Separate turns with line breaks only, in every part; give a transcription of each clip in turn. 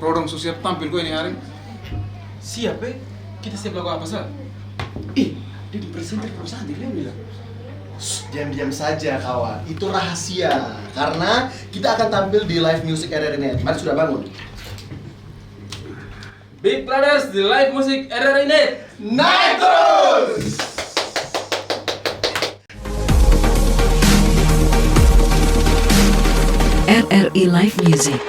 Rodong so siap tampil kau ini hari.
Siap kita siap lagu apa sah?
Dia di presenter perusahaan dia bilang. Diam-diam saja kawan, itu rahasia. Karena kita akan tampil di live music RRI Net. Mari sudah bangun.
Big Brothers di live musik RRI Net.
Naik terus!
RRI Live Music.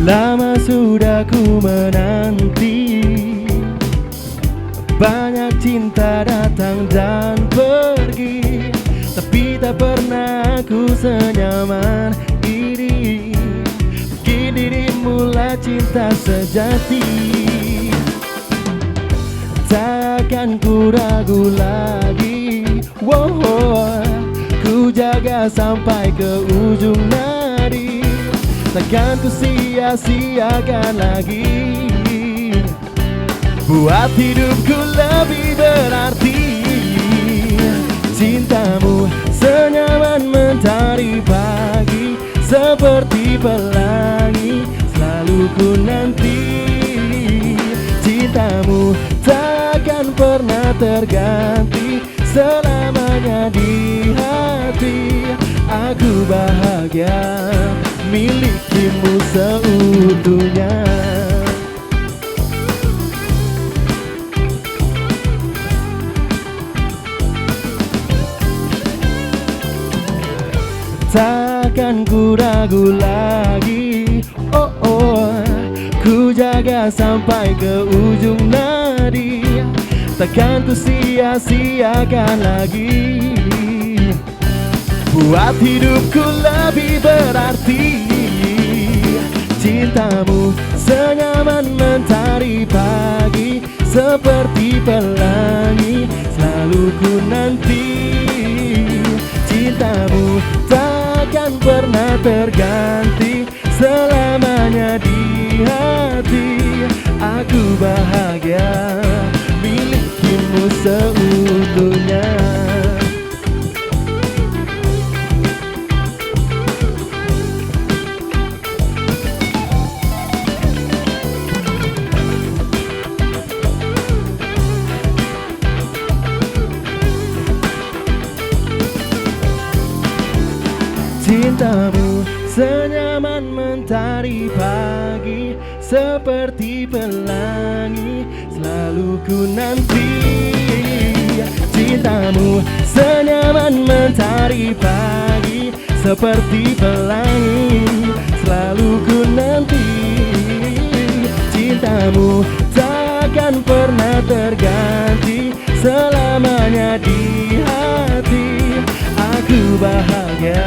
Lama sudah ku menanti, banyak cinta datang dan pergi, tapi tak pernah ku senyaman ini. Mungkin dirimulah cinta sejati. Takkan ku ragu lagi, wow, ku jaga sampai ke ujung nadi. Takkan ku sia-siakan lagi, buat hidupku lebih berarti. Cintamu senyaman mentari pagi, seperti pelangi selalu ku nanti. Cintamu takkan pernah terganti, selamanya di hati. Aku bahagia milikimu seutuhnya. Takkan ku ragu lagi, oh oh, ku jaga sampai ke ujung nadi. Takkan ku sia-siakan lagi, buat hidupku lebih berarti. Cintamu senyaman mentari pagi, seperti pelangi selalu ku nanti. Cintamu takkan pernah terganti, selamanya di hati. Aku bahagia milikimu seutuhnya. Cintamu senyaman mentari pagi, seperti pelangi selalu ku nanti. Cintamu senyaman mentari pagi, seperti pelangi selalu ku nanti. Cintamu takkan pernah terganti, selamanya di hati. Aku bahagia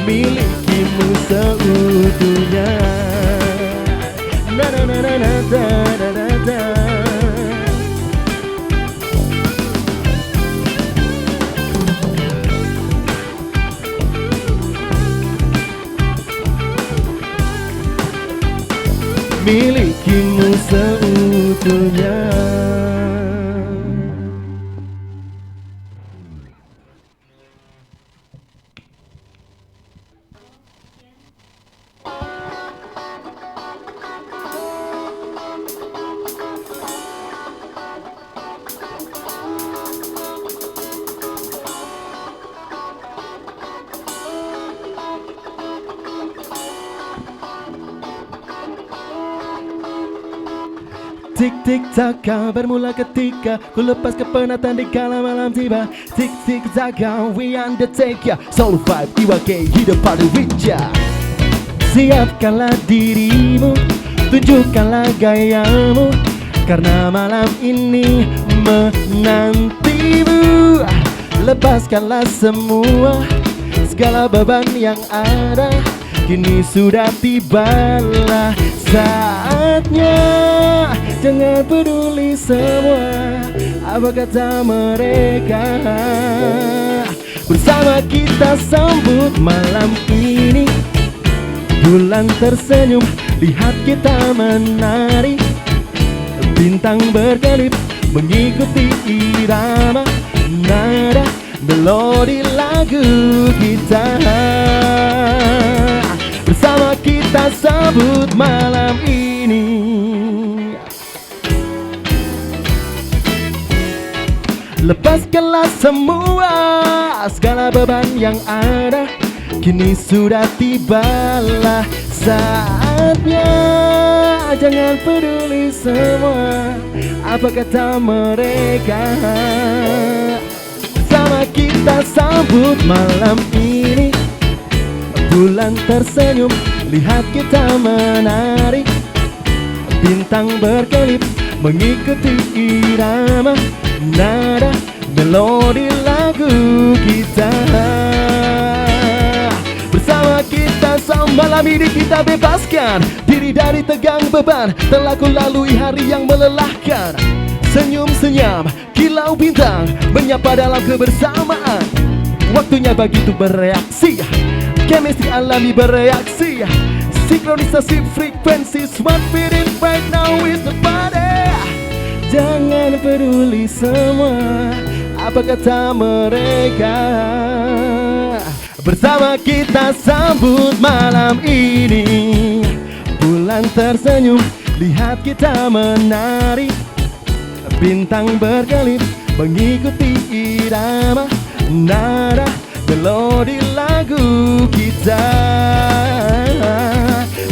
milikimu seutuhnya. Na na na na na da da da da. Milikimu seutuhnya. Tik tik tak bermula ketika ku lepas kepenatan di kala malam tiba. Tik tik tak we undertake ya. Soul vibe Iwake hidup pada wija. Siapkanlah dirimu, tunjukkanlah gayamu, karena malam ini menantimu. Lepaskanlah semua segala beban yang ada, kini sudah tibalah saatnya. Jangan peduli semua apa kata mereka. Bersama kita sambut malam ini, bulan tersenyum, lihat kita menari. Bintang berkelip mengikuti irama, nada, melodi lagu kita. Bersama kita sambut malam ini. Lepaskanlah semua segala beban yang ada, kini sudah tibalah saatnya. Jangan peduli semua apa kata mereka. Sama kita sambut malam ini, bulan tersenyum, lihat kita menari. Bintang berkelip mengikuti irama, nada, melodi lagu kita. Bersama kita malam ini kita bebaskan diri dari tegang beban. Telah ku lalui hari yang melelahkan. Senyum senyap kilau bintang menyapa dalam kebersamaan. Waktunya bagi itu bereaksi, chemistry alami bereaksi. Sinkronisasi frekuensi, smart feeling right now is the body. Jangan peduli semua apa kata mereka. Bersama kita sambut malam ini, bulan tersenyum, lihat kita menari. Bintang berkelip mengikuti irama, nada, melodi lagu kita.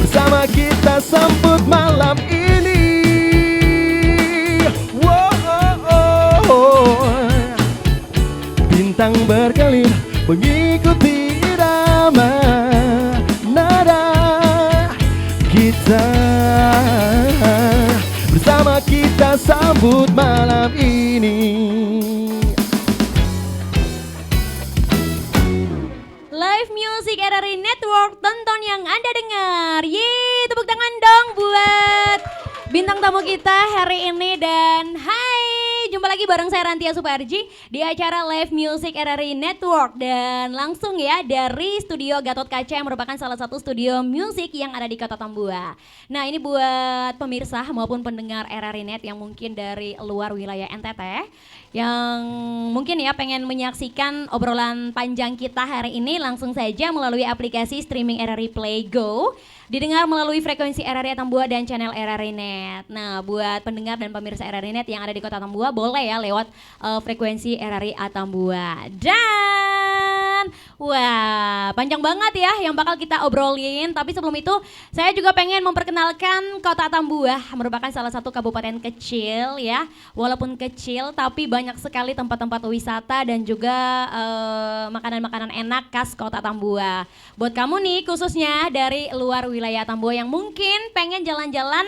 Bersama kita sambut malam ini. Bintang berkelip mengikuti irama, nada kita. Bersama kita sambut malam ini.
Live Music RRI Network, tonton yang Anda dengar. Yeay, tepuk tangan dong buat bintang tamu kita hari ini. Dan hai, jumpa lagi bareng saya Rantia Suparji di acara Live Music RRI Network. Dan langsung ya dari studio Gatot Kaca yang merupakan salah satu studio musik yang ada di Kota Tambua. Nah, ini buat pemirsa maupun pendengar RRI Net yang mungkin dari luar wilayah NTT, yang mungkin ya pengen menyaksikan obrolan panjang kita hari ini, langsung saja melalui aplikasi streaming RRI Play Go, didengar melalui frekuensi RRI Tambua dan channel RRI Net. Nah, buat pendengar dan pemirsa RRI Net yang ada di Kota Tambua, boleh ya lewat frekuensi RRI Tambua. Dan wah, panjang banget ya yang bakal kita obrolin. Tapi sebelum itu, saya juga pengen memperkenalkan Kota Tambua, merupakan salah satu kabupaten kecil ya. Walaupun kecil, tapi banyak sekali tempat-tempat wisata dan juga makanan-makanan enak khas Kota Tambua. Buat kamu nih, khususnya dari luar wilayah Tambua yang mungkin pengen jalan-jalan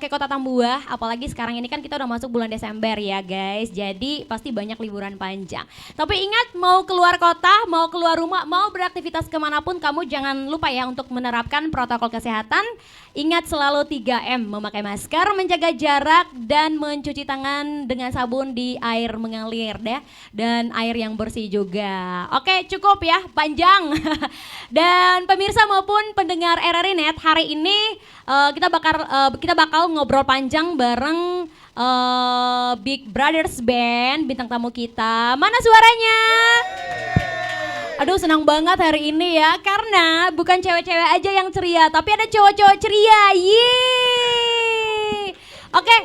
ke Kota Tambua, apalagi sekarang ini kan kita udah masuk bulan Desember ya guys, jadi pasti banyak liburan panjang. Tapi ingat, mau keluar kota, mau keluar rumah, mau beraktivitas kemanapun, kamu jangan lupa ya untuk menerapkan protokol kesehatan. Ingat selalu 3M, memakai masker, menjaga jarak, dan mencuci tangan dengan sabun di air mengalir deh, dan air yang bersih juga. Oke, cukup ya, panjang. Dan pemirsa maupun pendengar RRI Net, hari ini kita bakal ngobrol panjang bareng Big Brothers Band, bintang tamu kita. Mana suaranya? Aduh, senang banget hari ini ya, karena bukan cewek-cewek aja yang ceria, tapi ada cowok-cowok ceria. Yeay. Oke,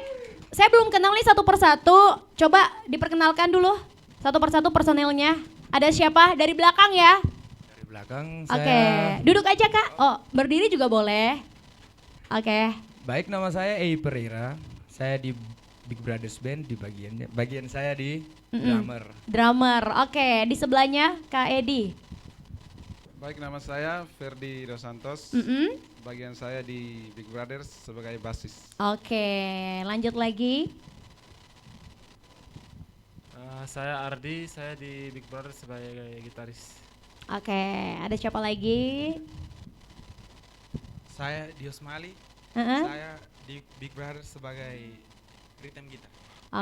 saya belum kenal nih satu persatu. Coba diperkenalkan dulu satu persatu personilnya. Ada siapa? Dari belakang ya?
Dari belakang saya.
Oke, duduk aja Kak. Oh, berdiri juga boleh. Oke.
Baik, nama saya Ei Pereira. Saya di Big Brothers Band, di bagian saya di drummer.
Drummer, oke. Di sebelahnya Kak Edi.
Baik, nama saya Ferdi Dos Santos. Bagian saya di Big Brothers sebagai basis.
Oke, lanjut lagi.
Saya Ardi, saya di Big Brother sebagai gitaris.
Oke, ada siapa lagi?
Saya Dios Mali.
Heeh.
Saya di Big Brother sebagai rhythm gitar.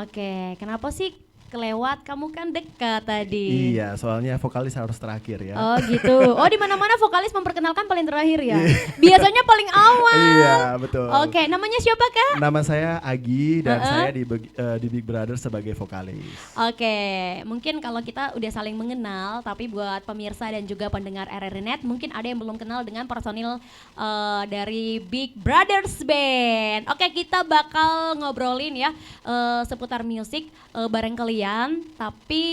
Oke, kenapa sih kelewat? Kamu kan dekat tadi.
Iya, soalnya vokalis harus terakhir ya.
Oh gitu. Oh di mana-mana vokalis memperkenalkan paling terakhir ya. Biasanya paling awal.
Iya, betul.
Oke, namanya siapa Kak?
Nama saya Agi dan saya di Big Brother sebagai vokalis.
Oke, mungkin kalau kita udah saling mengenal, tapi buat pemirsa dan juga pendengar RRI Net, mungkin ada yang belum kenal dengan personil dari Big Brothers Band. Oke, kita bakal ngobrolin ya seputar musik bareng kalian, tapi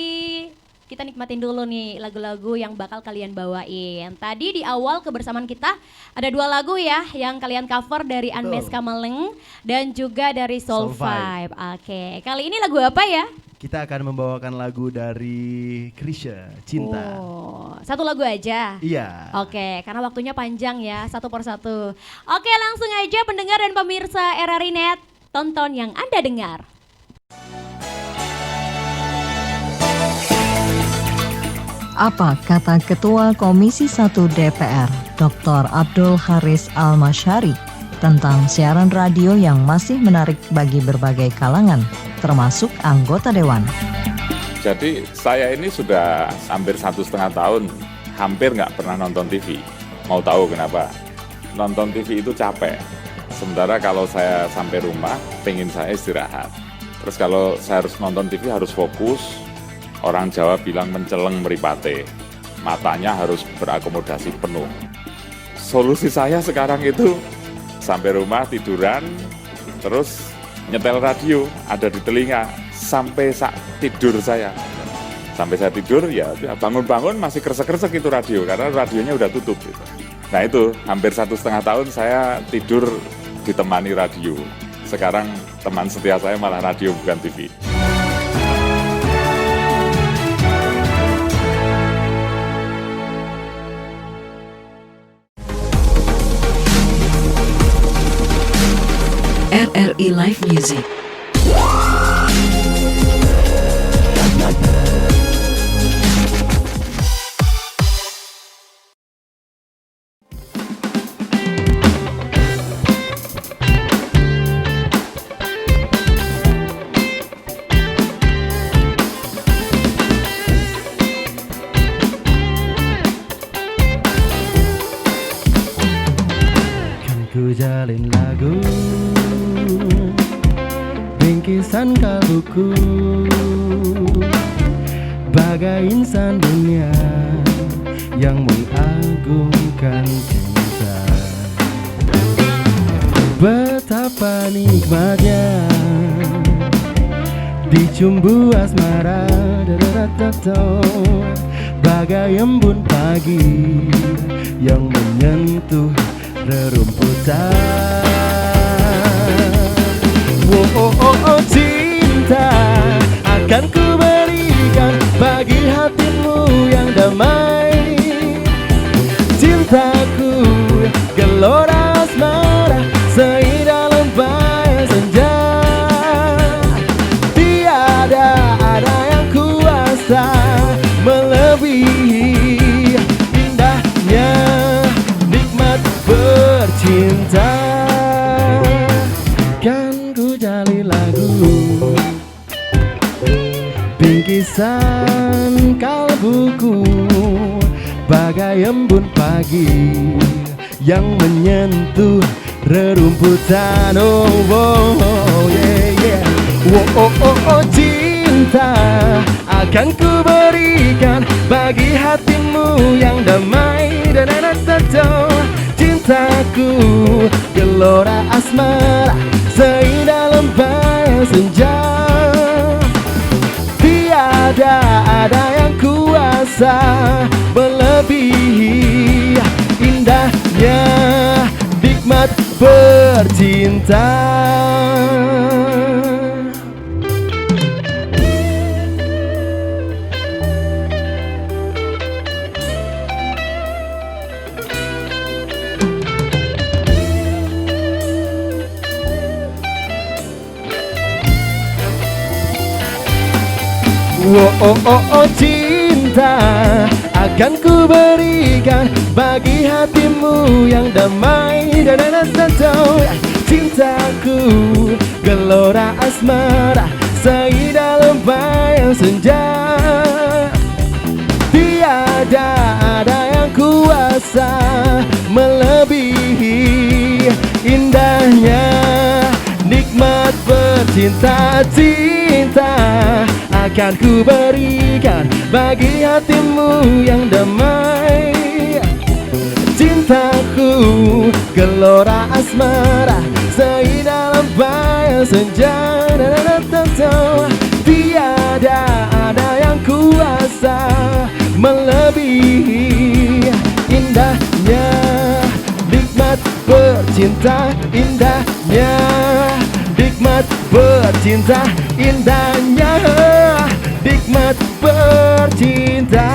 kita nikmatin dulu nih lagu-lagu yang bakal kalian bawain. Tadi di awal kebersamaan kita ada 2 lagu ya yang kalian cover dari Unmesh Kamaleng dan juga dari Soul Vibe. Oke, kali ini lagu apa ya?
Kita akan membawakan lagu dari Krisya, Cinta.
Oh, satu lagu aja?
Iya.
Oke, karena waktunya panjang ya, satu persatu. Oke, langsung aja pendengar dan pemirsa RRI Net, tonton yang Anda dengar.
Apa kata Ketua Komisi 1 DPR, Dr. Abdul Haris Al-Masyari, tentang siaran radio yang masih menarik bagi berbagai kalangan, termasuk anggota Dewan?
Jadi saya ini sudah hampir 1,5 tahun, hampir nggak pernah nonton TV. Mau tahu kenapa? Nonton TV itu capek. Sementara kalau saya sampai rumah, pengen saya istirahat. Terus kalau saya harus nonton TV harus fokus. Orang Jawa bilang menceleng meripate, matanya harus berakomodasi penuh. Solusi saya sekarang itu sampai rumah tiduran, terus nyetel radio ada di telinga sampai tidur saya. Sampai saya tidur ya bangun-bangun masih kresek-kresek itu radio karena radionya udah tutup. Gitu. Nah itu hampir 1,5 tahun saya tidur ditemani radio. Sekarang teman setia saya malah radio bukan TV.
RRI Live Music.
Kan ku jalin lagu bingkisan kalbuku bagai insan dunia yang mengagungkan cinta. Betapa nikmatnya dicumbu asmara, bagai embun pagi yang menyentuh rerumputan. Oh, cinta akan ku berikan bagi hatimu yang damai. Cintaku gelora asmara seindah lembah senja. Tiada ada yang kuasa melebihi indahnya nikmat bercinta. Bingkisan kalbuku bagai embun pagi yang menyentuh rerumputan. Oh, yeah. Cinta akan ku berikan bagi hatimu yang damai. Cintaku gelora asmara seindah lembah senja. Tiada ada yang kuasa melebihi indahnya nikmat bercinta. Cinta akan ku berikan bagi hatimu yang damai. Cintaku gelora asmara seindah lembah senja. Tiada ada yang kuasa melebihi indahnya nikmat bercinta. Cinta akan ku berikan bagi hatimu yang damai. Cintaku gelora asmara seindah lembah senja. Tiada ada yang kuasa melebihi indahnya nikmat bercinta. Indahnya nikmat bercinta. Indahnya nikmat bercinta.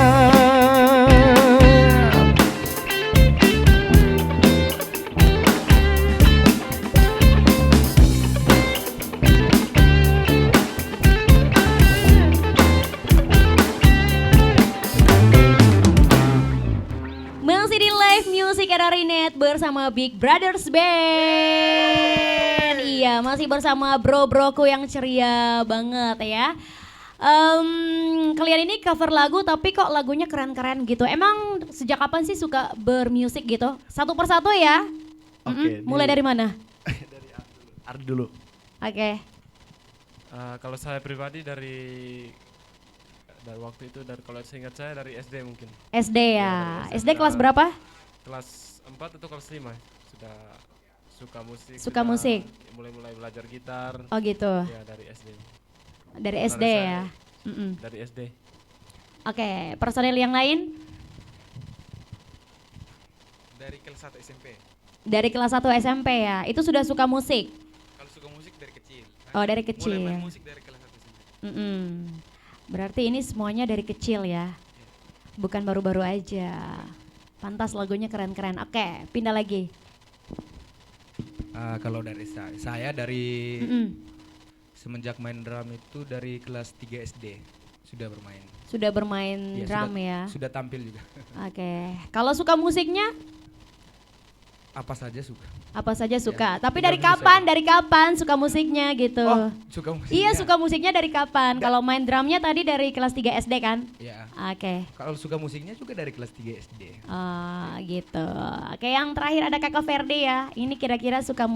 Masih di live music RRI Net bersama Big Brothers Band. Iya, masih bersama bro-broku yang ceria banget ya. Kalian ini cover lagu tapi kok lagunya keren-keren gitu. Emang sejak kapan sih suka bermusik gitu? Satu persatu ya.
Oke,
Mulai dari mana?
Dari Ardi dulu.
Oke.
Kalau saya pribadi dari waktu itu, dari kalau seingat saya dari SD mungkin.
SD ya.
dari
SD kelas berapa?
Kelas 4 atau kelas 5 sudah suka musik.
Suka
sudah
musik.
Mulai belajar gitar.
Oh gitu.
Ya dari SD.
Dari
Kalau
SD
saya
ya.
Dari SD.
Oke, personil yang lain?
Dari kelas 1 SMP.
Dari kelas 1 SMP ya. Itu sudah suka musik?
Kalau suka musik dari kecil.
Oh, dari kecil.
Mulai main musik dari kelas 1 SMP.
Berarti ini semuanya dari kecil ya. Bukan baru-baru aja. Pantas lagunya keren-keren. Oke, pindah lagi.
Kalau dari saya dari semenjak main drum itu dari kelas 3 SD sudah bermain.
Sudah bermain
Iya,
drum ya.
Sudah tampil juga.
Oke. Kalau suka musiknya?
Apa saja suka.
Apa saja suka. Tapi
tinggal
dari
milih
kapan? Dari kapan suka musiknya gitu?
Oh, suka musiknya.
Iya, suka musiknya dari kapan? Kalau main drumnya tadi dari kelas 3 SD kan?
Iya.
Oke.
Kalau suka musiknya juga dari kelas 3 SD.
Oh gitu. Oke, yang terakhir ada Kakak Ferdi ya. Ini kira-kira suka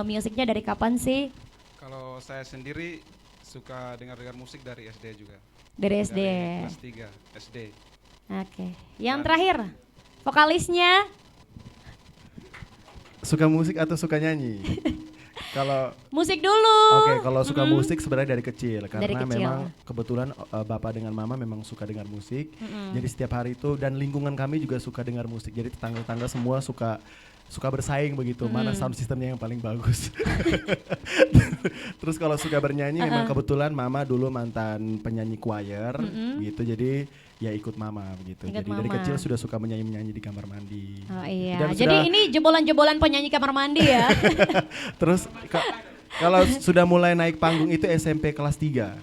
musiknya dari kapan sih?
Kalau saya sendiri suka dengar musik dari SD juga.
Dari SD.
Dari kelas 3 SD.
Oke. Yang terakhir, vokalisnya?
Suka musik atau suka nyanyi? Kalau
Musik dulu.
Oke, kalau suka musik sebenarnya dari kecil karena
Dari kecil.
memang kebetulan bapak dengan mama memang suka dengar musik. Jadi setiap hari itu dan lingkungan kami juga suka dengar musik. Jadi tetangga-tetangga semua suka bersaing begitu, mana sound systemnya yang paling bagus. Terus kalau suka bernyanyi memang kebetulan mama dulu mantan penyanyi choir gitu. Jadi ya ikut mama begitu.
Ikut
Jadi dari
mama.
kecil sudah suka menyanyi di kamar mandi.
Oh iya.
Dan
Jadi
sudah-
ini jebolan-jebolan penyanyi kamar mandi ya.
Terus kalau sudah mulai naik panggung itu SMP kelas 3.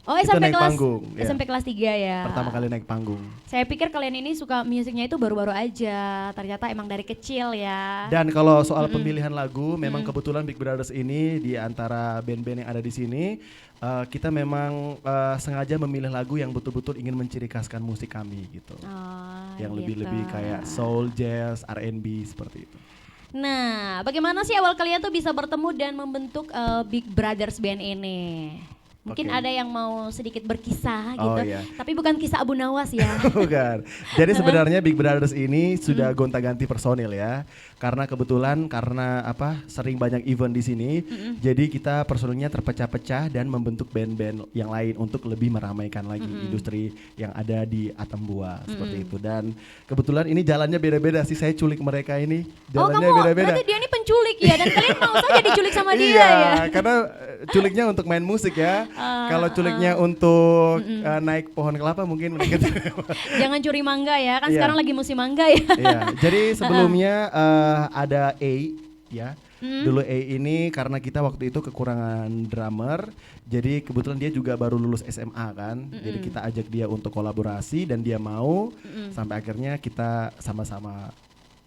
Oh,
Itu
SMP
naik
kelas
panggung, ya.
SMP kelas 3 ya.
Pertama kali naik panggung.
Saya pikir kalian ini suka musiknya itu baru-baru aja. Ternyata emang dari kecil ya.
Dan kalau soal pemilihan lagu, memang kebetulan Big Brothers ini di antara band-band yang ada di sini, kita memang sengaja memilih lagu yang betul-betul ingin menciri khaskan musik kami gitu.
Oh,
Yang
gitu.
lebih-lebih kayak soul, jazz, R&B seperti itu.
Nah, bagaimana sih awal kalian tuh bisa bertemu dan membentuk Big Brothers Band ini? Mungkin
Oke.
ada yang mau sedikit berkisah
Oh,
gitu.
iya.
Tapi bukan kisah Abu Nawas ya.
Bukan. Jadi sebenarnya Big Brothers ini sudah gonta-ganti personil ya. Karena kebetulan sering banyak event di sini, jadi kita personilnya terpecah-pecah dan membentuk band-band yang lain untuk lebih meramaikan lagi industri yang ada di Atambua seperti itu. Dan kebetulan ini jalannya beda-beda sih, saya culik mereka ini.
Oh,
Jalannya
kamu
beda-beda.
berarti dia ini penculik ya dan kalian mau saja diculik sama dia
Iya,
ya.
karena culiknya untuk main musik ya. Kalau culiknya untuk naik pohon kelapa mungkin mereka
Jangan curi mangga ya, kan
Iya.
sekarang lagi musim mangga ya.
Iya, jadi sebelumnya ada A ya. Dulu ini karena kita waktu itu kekurangan drummer, jadi kebetulan dia juga baru lulus SMA kan. Jadi kita ajak dia untuk kolaborasi dan dia mau, sampai akhirnya kita sama-sama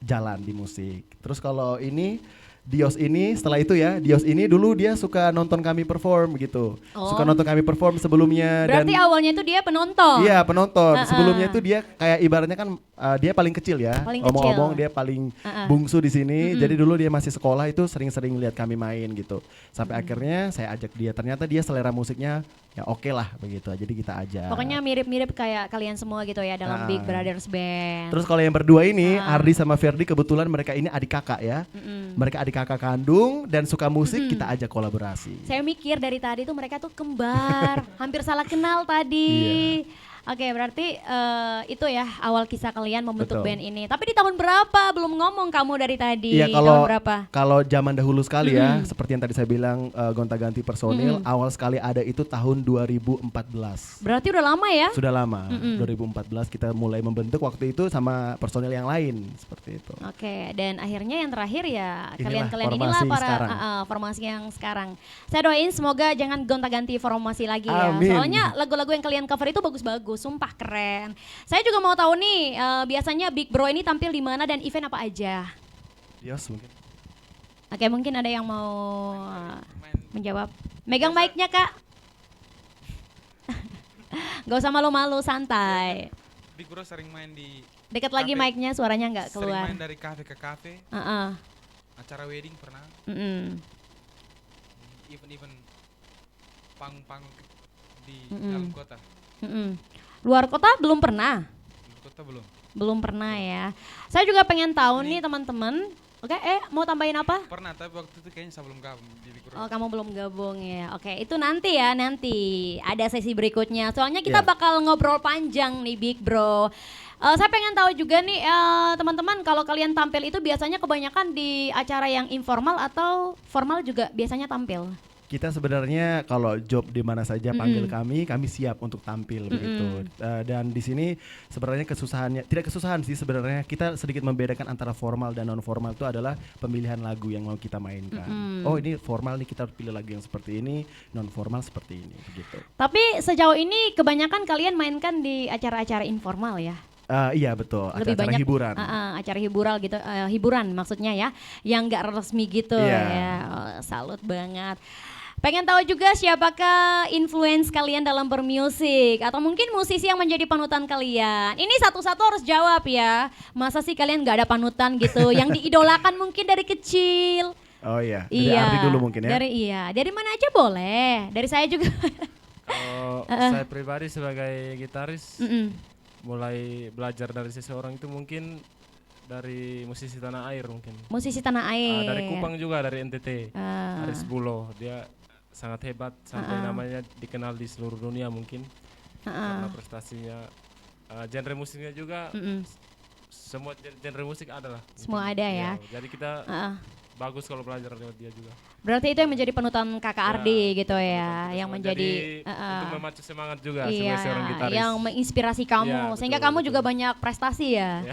jalan di musik. Terus kalau ini Dios ini setelah itu ya, Dios ini dulu dia suka nonton kami perform gitu. Suka nonton kami perform sebelumnya.
Berarti
dan
awalnya itu dia penonton.
Iya, penonton. Sebelumnya itu dia kayak ibaratnya kan dia paling kecil ya. Omong-omong dia paling bungsu di sini. Jadi dulu dia masih sekolah itu sering-sering lihat kami main gitu. Sampai akhirnya saya ajak dia. Ternyata dia selera musiknya ya oke lah begitu. Jadi kita ajak.
Pokoknya mirip-mirip kayak kalian semua gitu ya dalam Big Brothers Band.
Terus kalau yang berdua ini, Ardi sama Ferdi, kebetulan mereka ini adik kakak ya. Mereka adik kakak kandung dan suka musik, kita ajak kolaborasi.
Saya mikir dari tadi tuh mereka tuh kembar, hampir salah kenal tadi. Oke, berarti itu ya awal kisah kalian membentuk band ini. Tapi di tahun berapa? Belum ngomong kamu dari tadi.
Iya,
tahun berapa?
Kalau zaman dahulu sekali ya, seperti yang tadi saya bilang gonta-ganti personil, awal sekali ada itu tahun 2014.
Berarti udah lama ya?
Sudah lama. 2014 kita mulai membentuk waktu itu sama personil yang lain seperti itu.
Oke, dan akhirnya yang terakhir ya
Inilah
kalian inilah para
sekarang.
formasi yang sekarang. Saya doain semoga jangan gonta-ganti formasi lagi ya.
Amin.
Soalnya lagu-lagu yang kalian cover itu bagus-bagus, sumpah keren. Saya juga mau tahu nih, biasanya Big Bro ini tampil di mana dan event apa aja?
Dios mungkin.
Oke, mungkin ada yang mau menjawab. Megang mic-nya, Kak. Gak usah malu-malu, santai.
Big Bro sering main di
Dekat lagi
kafe.
mic-nya, suaranya nggak
Sering
keluar.
main dari kafe ke kafe. Acara wedding pernah. Even panggung di dalam kota.
Luar kota belum pernah?
Luar kota belum.
Belum pernah ya. Saya juga pengen tahu nih teman-teman. Oke, mau tambahin apa?
Pernah, tapi waktu itu kayaknya sebelum gabung di Big Bro.
Oh, kamu belum gabung ya. Oke, itu nanti ya, nanti ada sesi berikutnya. Soalnya kita bakal ngobrol panjang nih Big Bro. Saya pengen tahu juga nih teman-teman, kalau kalian tampil itu biasanya kebanyakan di acara yang informal atau formal juga biasanya tampil?
Kita sebenarnya kalau job di mana saja panggil kami siap untuk tampil begitu. Dan di sini sebenarnya kesusahannya, tidak kesusahan sih sebenarnya, kita sedikit membedakan antara formal dan non formal itu adalah pemilihan lagu yang mau kita mainkan. Oh ini formal nih kita pilih lagu yang seperti ini, non formal seperti ini begitu.
Tapi sejauh ini kebanyakan kalian mainkan di acara-acara informal ya?
Iya betul,
Lebih
acara
banyak
hiburan.
Acara hiburan gitu, hiburan maksudnya ya, yang nggak resmi gitu ya. Salut banget. Pengen tahu juga siapakah influence kalian dalam bermusik atau mungkin musisi yang menjadi panutan kalian. Ini satu-satu harus jawab ya. Masa sih kalian nggak ada panutan gitu yang diidolakan mungkin dari kecil?
Oh iya, dari Ardi dulu mungkin ya.
Dari mana aja boleh. Dari saya juga.
Kalau saya pribadi sebagai gitaris, mulai belajar dari seseorang itu mungkin dari musisi tanah air mungkin.
Musisi tanah air.
Dari Kupang juga, dari NTT. Aris Bulo, dia sangat hebat sampai namanya dikenal di seluruh dunia mungkin karena prestasinya. Genre musiknya juga semua genre musik ada lah.
Semua ada ya.
Jadi kita bagus kalau belajar dari dia juga.
Berarti itu yang menjadi panutan Kakak Ardi gitu ya, yang menjadi
itu memacu semangat juga sebagai seorang gitaris.
Yang menginspirasi kamu sehingga kamu juga banyak prestasi ya.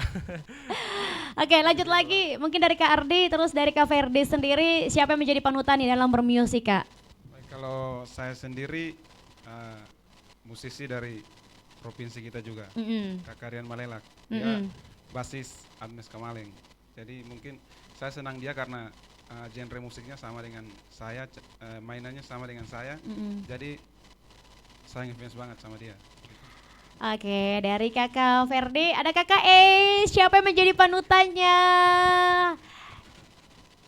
Oke, lanjut lagi mungkin dari Kak Ardi, terus dari Kak Ferdi sendiri, siapa yang menjadi panutan di dalam bermusik Kak?
Kalau saya sendiri musisi dari provinsi kita juga, Kak Rian Malelak, dia basis Agnes Kamaling. Jadi mungkin saya senang dia karena genre musiknya sama dengan saya, mainannya sama dengan saya, jadi saya ngefans banget sama dia.
Oke, dari Kakak Ferdi, ada Kakak siapa yang menjadi panutannya?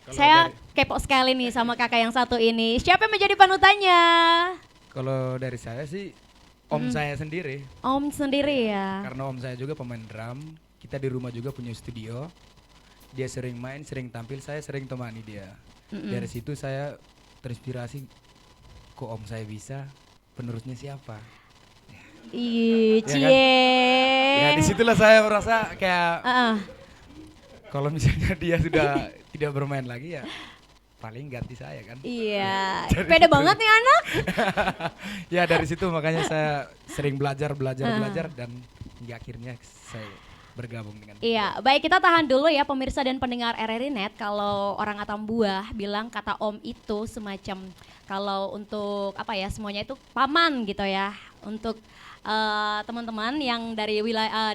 Saya kepo sekali nih sama kakak yang satu ini. Siapa yang menjadi panutannya?
Kalau dari saya sih om saya sendiri.
Om sendiri ya?
Karena om saya juga pemain drum. Kita di rumah juga punya studio. Dia sering main, sering tampil, saya sering temani dia. Dari situ saya terinspirasi, kok om saya bisa, penerusnya siapa?
Ih, cie.
Ya disitulah saya merasa kayak kalau misalnya dia sudah tidak bermain lagi ya paling ganti saya kan.
Iya, pede banget nih anak.
Ya dari situ makanya saya sering belajar dan hingga akhirnya saya bergabung dengan
Iya, baik kita tahan dulu ya pemirsa dan pendengar RRI Net. Kalau orang Atambua bilang kata om itu semacam kalau untuk apa ya semuanya itu paman gitu ya. Untuk teman-teman yang dari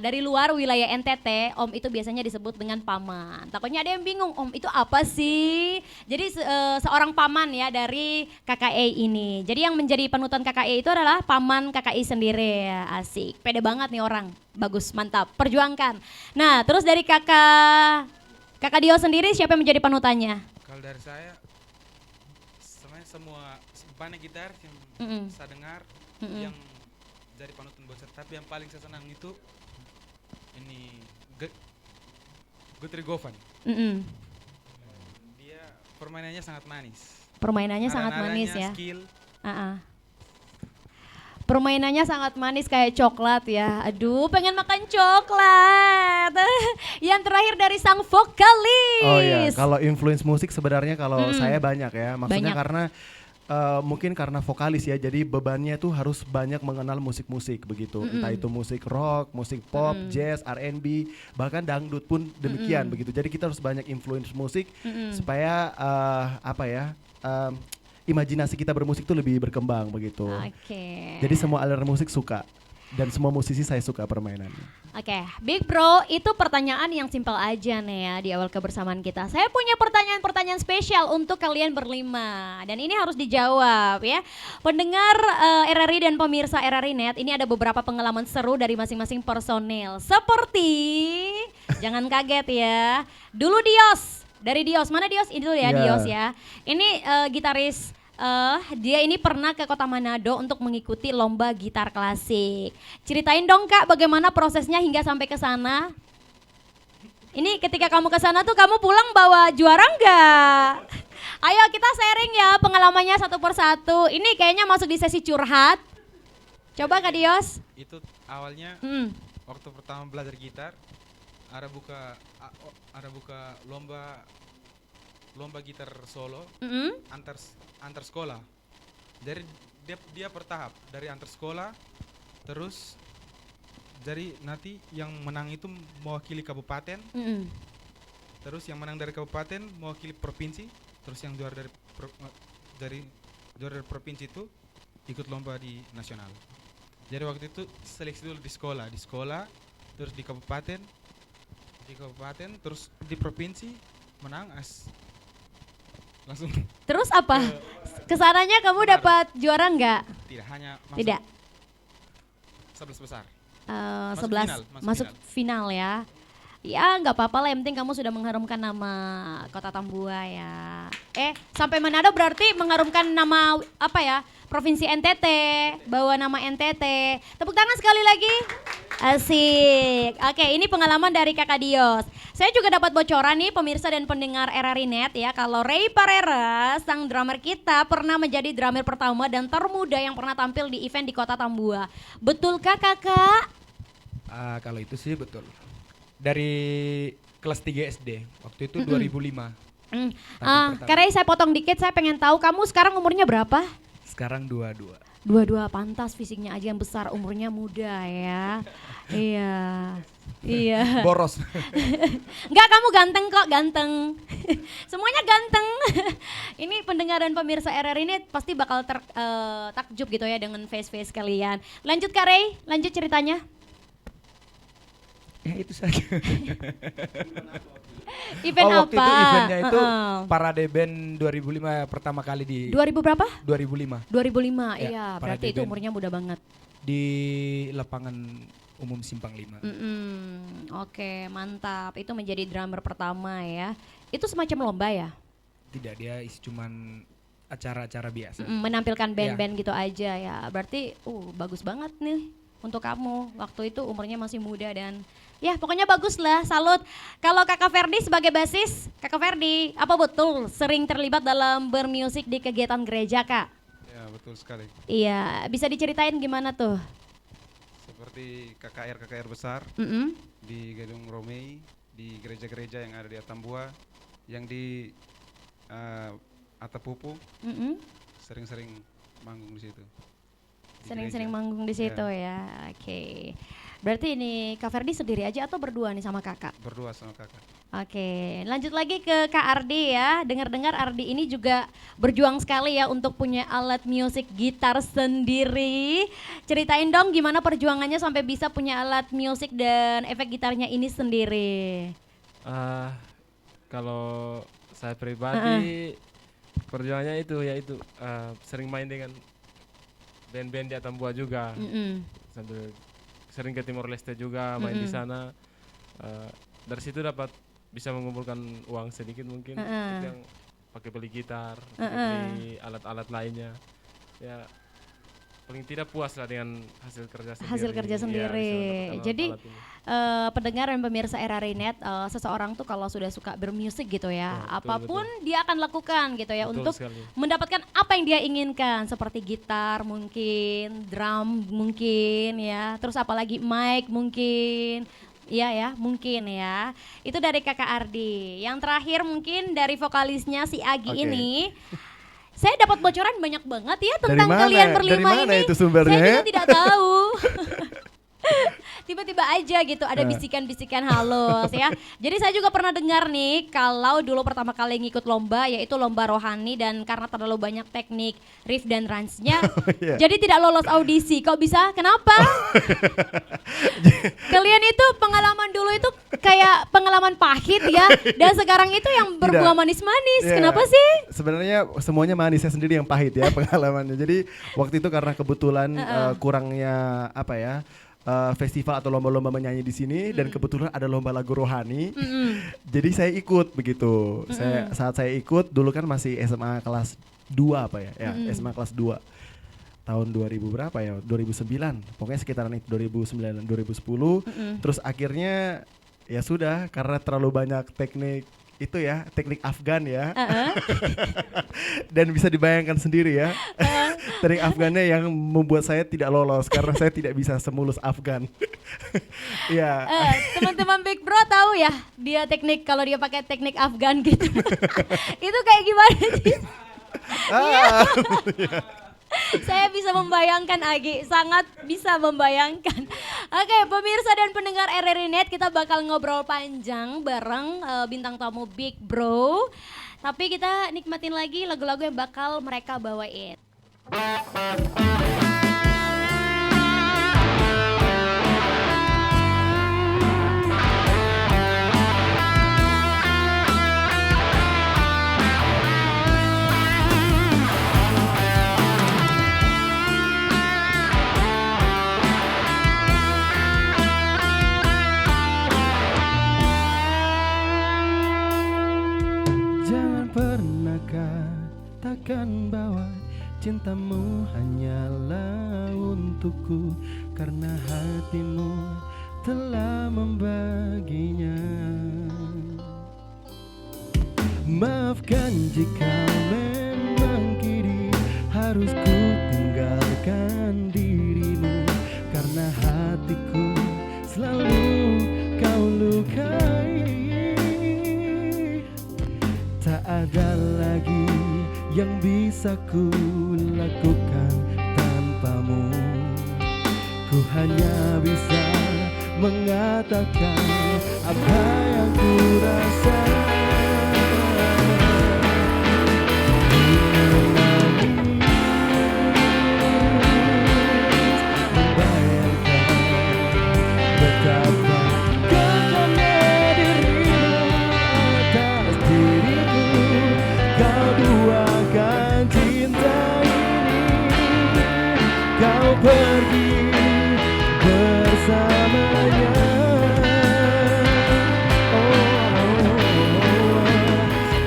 dari luar wilayah NTT, om itu biasanya disebut dengan paman. Takutnya ada yang bingung, om itu apa sih? Jadi seorang paman ya dari KKI ini. Jadi yang menjadi panutan KKI itu adalah paman KKI sendiri ya. Asik, pede banget nih orang. Bagus, mantap, perjuangkan. Nah, terus dari kakak Dio sendiri siapa yang menjadi panutannya?
Kalau dari saya, sebenarnya semua banyak gitar yang saya dengar yang dari panutan bocah, tapi yang paling saya senang itu ini Guthrie Govan. Dia permainannya sangat manis.
Permainannya sangat manis ya.
Skill.
Permainannya sangat manis kayak coklat ya. Aduh, pengen makan coklat. Yang terakhir dari sang vokalis.
Oh iya, kalau influence musik sebenarnya kalau saya banyak ya. Maksudnya
Banyak.
karena mungkin karena vokalis ya, jadi bebannya tuh harus banyak mengenal musik-musik begitu. Entah itu musik rock, musik pop, jazz, R&B, bahkan dangdut pun demikian begitu. Jadi kita harus banyak influence musik supaya imajinasi kita bermusik tuh lebih berkembang begitu.
Oke.
Jadi semua aliran musik suka dan semua musisi saya suka permainannya.
Oke, Big Bro, itu pertanyaan yang simpel aja nih ya di awal kebersamaan kita. Saya punya pertanyaan-pertanyaan spesial untuk kalian berlima. Dan ini harus dijawab ya. Pendengar RRI dan pemirsa RRI Net, ini ada beberapa pengalaman seru dari masing-masing personil. Seperti, jangan kaget ya, dulu Dios, dari Dios, mana Dios? Ini dulu ya, Dios ya. Ini gitaris. Dia ini pernah ke kota Manado untuk mengikuti lomba gitar klasik. Ceritain dong Kak, bagaimana prosesnya hingga sampai ke sana? Ini ketika kamu ke sana tuh kamu pulang bawa juara enggak? Ayo kita sharing ya pengalamannya satu persatu. Ini kayaknya masuk di sesi curhat. Coba Kak Dios.
Itu awalnya waktu pertama belajar gitar, ada buka lomba gitar solo antar sekolah. Jadi dia bertahap dari antar sekolah, terus jadi nanti yang menang itu mewakili kabupaten, terus yang menang dari kabupaten mewakili provinsi, terus yang juara dari provinsi itu ikut lomba di nasional. Jadi waktu itu seleksi dulu di sekolah, terus di kabupaten, terus di provinsi menang langsung.
Terus apa? Kesananya kamu dapat juara enggak?
Tidak, hanya
Tidak.
11 besar.
11 masuk final ya. Ya nggak apa-apa lah, yang penting kamu sudah mengharumkan nama Kota Tambua ya. Sampai Manado berarti mengharumkan nama apa ya? Provinsi NTT, bawa nama NTT. Tepuk tangan sekali lagi. Asik. Oke, ini pengalaman dari Kakak Dios. Saya juga dapat bocoran nih pemirsa dan pendengar RRI Net ya, kalau Ray Parera, sang drummer kita, pernah menjadi drummer pertama dan termuda yang pernah tampil di event di Kota Tambua. Betulkah Kakak?
Kalau itu sih betul. Dari kelas 3 SD, waktu itu 2005.
Kak Ray, saya potong dikit, saya pengen tahu kamu sekarang umurnya berapa?
Sekarang 22.
22, pantas fisiknya aja yang besar, umurnya muda ya. Iya.
Boros.
Enggak, kamu ganteng kok, ganteng. Semuanya ganteng. Ini pendengar dan pemirsa RRI ini pasti bakal takjub gitu ya dengan face-face kalian. Lanjut Kak Ray, lanjut ceritanya.
Ya itu saja.
Event
waktu
apa?
itu eventnya itu Parade Band 2005 pertama kali di
2000 berapa?
2005.
2005,
Ya,
iya
Parade
berarti itu
Band.
umurnya muda banget.
Di lapangan umum Simpang 5.
Oke, mantap. Itu menjadi drummer pertama ya. Itu semacam lomba ya?
Tidak, dia cuman acara-acara biasa.
Menampilkan band-band gitu aja ya. Berarti bagus banget nih untuk kamu. Waktu itu umurnya masih muda dan ya pokoknya bagus lah, salut. Kalau Kakak Ferdi sebagai basis, Kakak Ferdi, apa betul sering terlibat dalam bermusik di kegiatan gereja Kak?
Ya betul sekali.
Iya, bisa diceritain gimana tuh?
Seperti KKR besar di Gedung Romei, di gereja-gereja yang ada di Atambua, yang di Atapupu, sering-sering manggung di situ.
Sering-sering manggung di situ ya. Oke. Berarti ini Kak Ferdi sendiri aja atau berdua nih sama kakak?
Berdua sama kakak.
Oke, lanjut lagi ke Kak Ardi ya. Dengar-dengar Ardi ini juga berjuang sekali ya untuk punya alat musik gitar sendiri. Ceritain dong gimana perjuangannya sampai bisa punya alat musik dan efek gitarnya ini sendiri.
Kalau saya pribadi perjuangannya itu yaitu sering main dengan band-band di Atambua juga. Sambil sering ke Timor Leste juga main di sana. Dari situ dapat bisa mengumpulkan uang sedikit mungkin itu yang pakai beli gitar, beli alat-alat lainnya. Ya paling tidak puas lah dengan hasil kerja sendiri.
Hasil kerja sendiri.
Ya,
jadi pendengar dan pemirsa RRI.net, seseorang tuh kalau sudah suka bermusik gitu ya, apapun dia akan lakukan gitu ya untuk mendapatkan apa yang dia inginkan, seperti gitar mungkin, drum mungkin ya, terus apalagi mic mungkin. Iya ya, mungkin ya. Itu dari Kakak Ardi. Yang terakhir mungkin dari vokalisnya si Agi ini. Saya dapat bocoran banyak banget ya tentang kalian berlima ini.
Dari mana itu sumbernya?
Saya juga tidak tahu. Tiba-tiba aja gitu ada bisikan-bisikan halus ya. Jadi saya juga pernah dengar nih kalau dulu pertama kali ngikut lomba yaitu lomba rohani dan karena terlalu banyak teknik riff dan range-nya jadi tidak lolos audisi. Kok bisa? Kenapa? Kalian itu pengalaman dulu itu kayak pengalaman pahit ya dan sekarang itu yang berbuah manis-manis. Kenapa sih?
Sebenarnya semuanya manis, saya sendiri yang pahit ya pengalamannya. Jadi waktu itu karena kebetulan kurangnya apa ya? Festival atau lomba-lomba menyanyi di sini dan kebetulan ada lomba lagu rohani. Jadi saya ikut begitu. Saat saya ikut dulu kan masih SMA kelas 2 apa ya? Ya, SMA kelas 2. Tahun 2000 berapa ya? 2009. Pokoknya sekitaran itu 2009 2010. Terus akhirnya ya sudah karena terlalu banyak teknik itu ya, teknik Afgan ya. Dan bisa dibayangkan sendiri ya. Teknik Afgannya yang membuat saya tidak lolos karena saya tidak bisa semulus Afgan. Ya.
Teman-teman Big Bro tahu ya, dia teknik kalau dia pakai teknik Afgan gitu. Itu kayak gimana sih? Saya bisa membayangkan Agi, sangat bisa membayangkan. Oke, pemirsa dan pendengar RRI.net, kita bakal ngobrol panjang bareng bintang tamu Big Bro. Tapi kita nikmatin lagi lagu-lagu yang bakal mereka bawain.
Takkan bawa cintamu hanyalah untukku karena hatimu telah membaginya. Maafkan jika memang kini harus ku tinggalkan dirimu karena hatiku selalu kau lukai. Tak ada lagi yang bisa ku lakukan tanpamu. Ku hanya bisa mengatakan apa yang ku rasa. Membayangkan betapa kejamnya dirimu atas diriku. Kau duakan cinta ini, kau pergi bersamanya.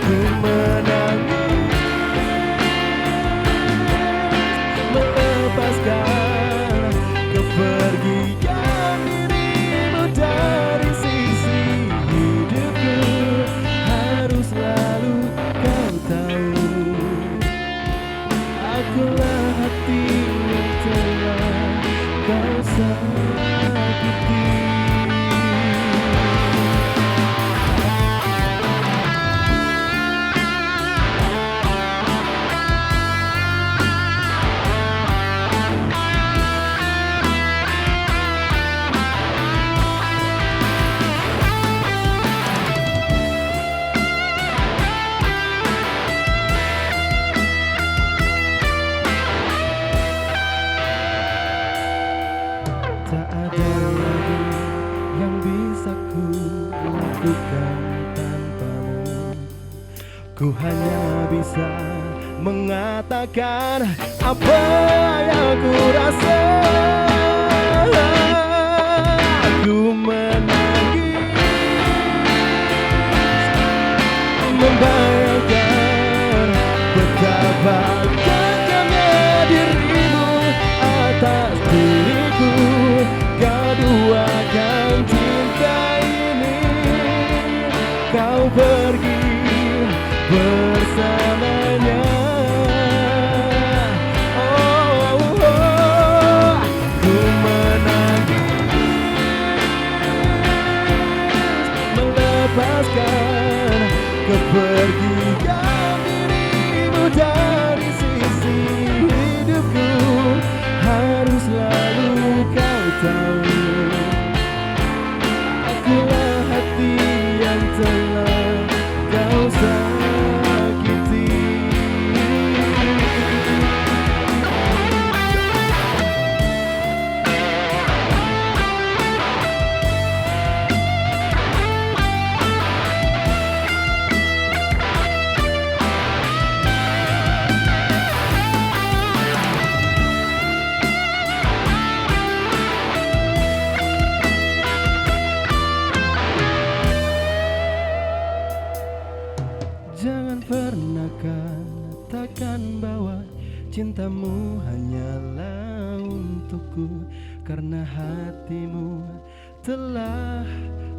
Ku menangis melepaskan kepergian dirimu dari sisi hidupku. Harus selalu kau tahu, akulah hati yang telah Ku hanya bisa mengatakan apa yang ku rasa. Ku menangis, membayangkan betapa gagalnya dirimu atas diriku. Kau duakan cinta ini, kau pergi bersamanya. Ku menangis, melepaskan kepergian dirimu dari sisi hidupku. Harus selalu kau tahu, akulah hati yang telah kau sakiti. Jangan pernah katakan bahwa cintamu hanyalah untukku, karena hatimu telah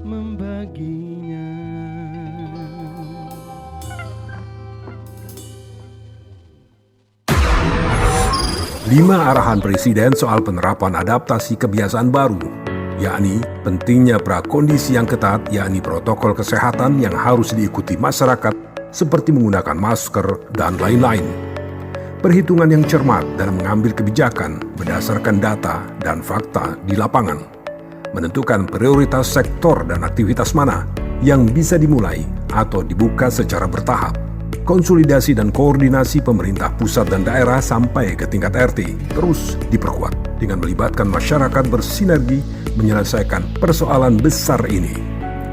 membaginya.
Lima arahan Presiden soal penerapan adaptasi kebiasaan baru, yakni pentingnya prakondisi yang ketat, yakni protokol kesehatan yang harus diikuti masyarakat seperti menggunakan masker dan lain-lain. Perhitungan yang cermat dalam mengambil kebijakan berdasarkan data dan fakta di lapangan. Menentukan prioritas sektor dan aktivitas mana yang bisa dimulai atau dibuka secara bertahap. Konsolidasi dan koordinasi pemerintah pusat dan daerah sampai ke tingkat RT terus diperkuat dengan melibatkan masyarakat bersinergi menyelesaikan persoalan besar ini.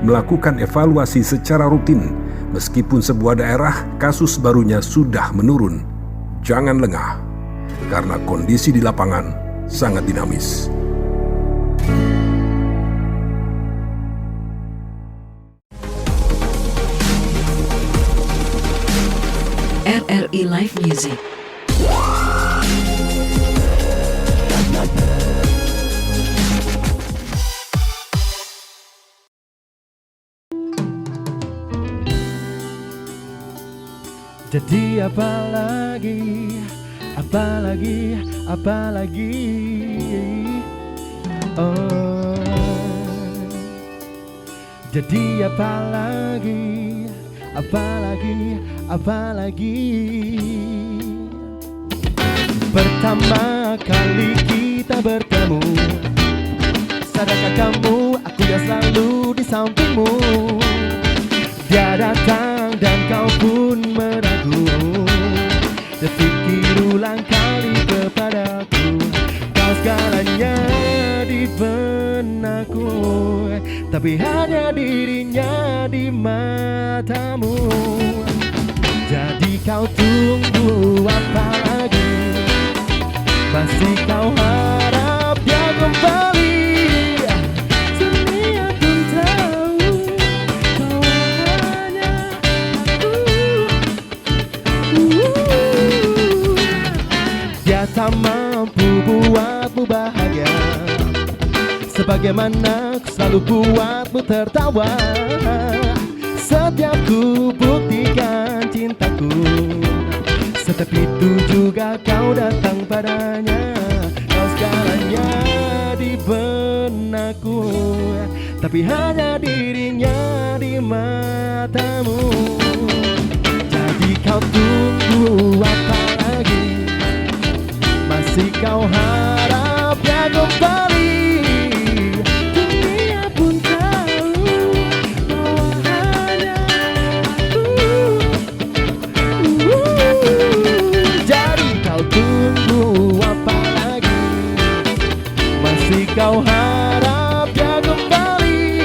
Melakukan evaluasi secara rutin meskipun sebuah daerah kasus barunya sudah menurun. Jangan lengah, karena kondisi di lapangan sangat dinamis.
RRI Live Music.
Jadi apalagi, oh. Jadi apalagi. Pertama kali kita bertemu, sadarkah kamu aku yang selalu di sampingmu. Dia datang dan kau pun meragu, berpikir ulang kali kepadaku. Kau segalanya di benakku, tapi hanya dirinya di matamu. Jadi kau tunggu apa lagi? Masih kau harap dia kembali? Dunia pun tahu kau hanya aku. Dia tak mampu buatmu bahagia, sebagaimana ku selalu buatmu tertawa. Setiap ku buktikan cintaku, setiap itu juga kau datang padanya. Kau segalanya di benakku, tapi hanya dirinya di matamu. Jadi kau tunggu apa lagi? Masih kau harap dia kembali? Kau harap dia kembali?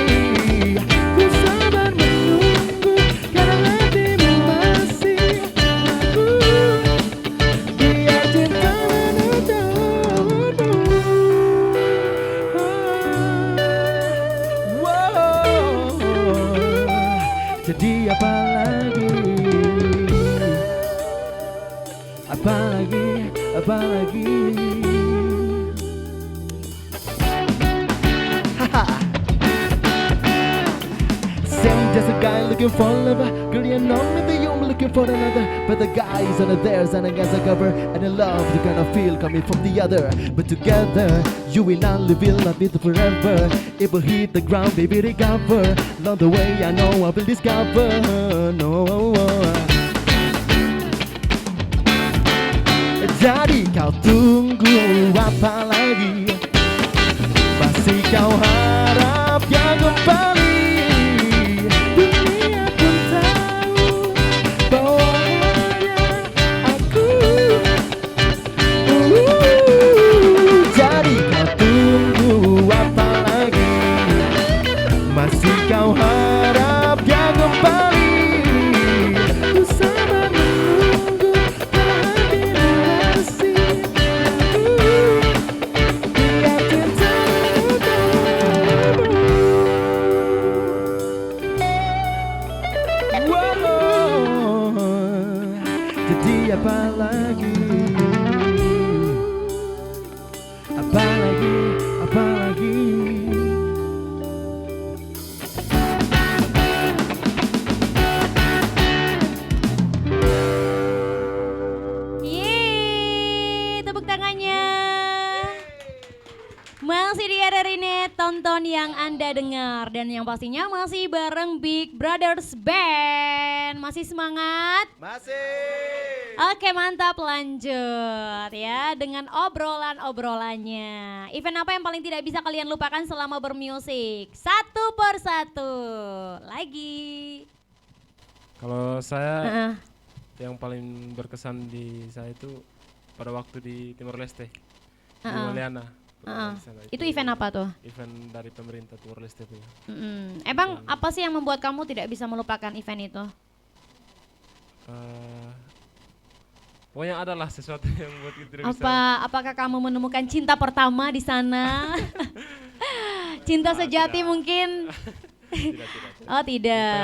looking for lover. Girl, you know maybe you're looking for another, but the guys are theirs and the guys are cover, and the love you gonna feel coming from the other. But together, you and I live in love it forever. It will hit the ground, baby, recover. Along the way, I know I will discover. No. Jadi kau tunggu apa lagi? Masih kau harap yang kembali? Dunia pun tahu bahwa hanya aku. Jadi kau tunggu apa lagi? Masih kau harap yang kembali? Ku sabar menunggu terhati relasi. Biar cintamu jadi apa lagi? Apa lagi? Apa lagi?
Yeay, tepuk tangannya. Masih di RRI Net, tonton yang Anda dengar. Dan yang pastinya masih bareng Big Brothers Band. Masih semangat?
Masih.
Oke, mantap, lanjut ya dengan obrolan-obrolannya. Event apa yang paling tidak bisa kalian lupakan selama bermusik? Satu persatu. Lagi.
Kalau saya yang paling berkesan di saya itu pada waktu di Timor Leste, di Maliana.
Itu event apa tuh?
Event dari pemerintah Timor Leste tuh.
Emang apa sih yang membuat kamu tidak bisa melupakan event itu?
Pokoknya adalah sesuatu yang membuat kita tidak bisa.
Apakah kamu menemukan cinta pertama di sana? Cinta sejati mungkin?
Tidak.
Oh tidak.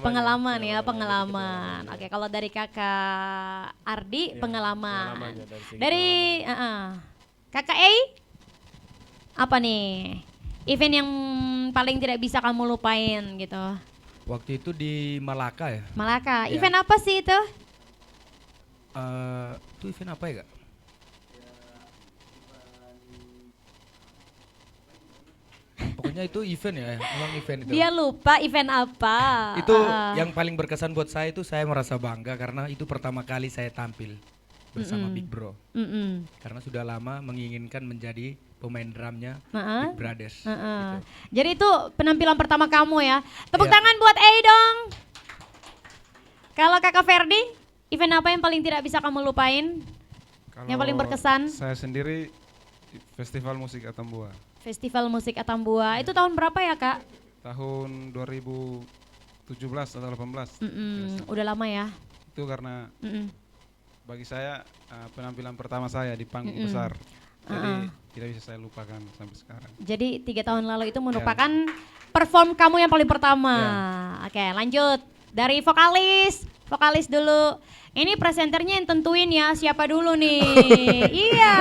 Pengalaman
Ya, pengalaman. Oke, kalau dari kakak Ardi
Ya,
pengalaman.
Dari
Kakak A? Apa nih? Event yang paling tidak bisa kamu lupain gitu?
Waktu itu di Malaka ya.
Malaka.
Ya.
Event apa sih itu?
Itu event apa ya Kak? Pokoknya itu event ya, memang event itu.
Dia lupa event apa.
Itu yang paling berkesan buat saya itu saya merasa bangga karena itu pertama kali saya tampil bersama Big Bro. Karena sudah lama menginginkan menjadi pemain drumnya Big Brothers. Gitu.
Jadi itu penampilan pertama kamu ya. Tepuk tangan buat A dong. Kalau kakak Ferdi, event apa yang paling tidak bisa kamu lupain? Yang paling berkesan?
Saya sendiri Festival Musik Atambua.
Festival Musik Atambua. Itu tahun berapa ya kak?
Tahun 2017 atau 18.
Udah lama ya?
Itu karena bagi saya penampilan pertama saya di panggung besar. Jadi tidak bisa saya lupakan sampai sekarang.
Jadi 3 tahun lalu itu merupakan perform kamu yang paling pertama. Oke, lanjut. Dari vokalis dulu. Ini presenternya yang tentuin ya siapa dulu nih. Iya.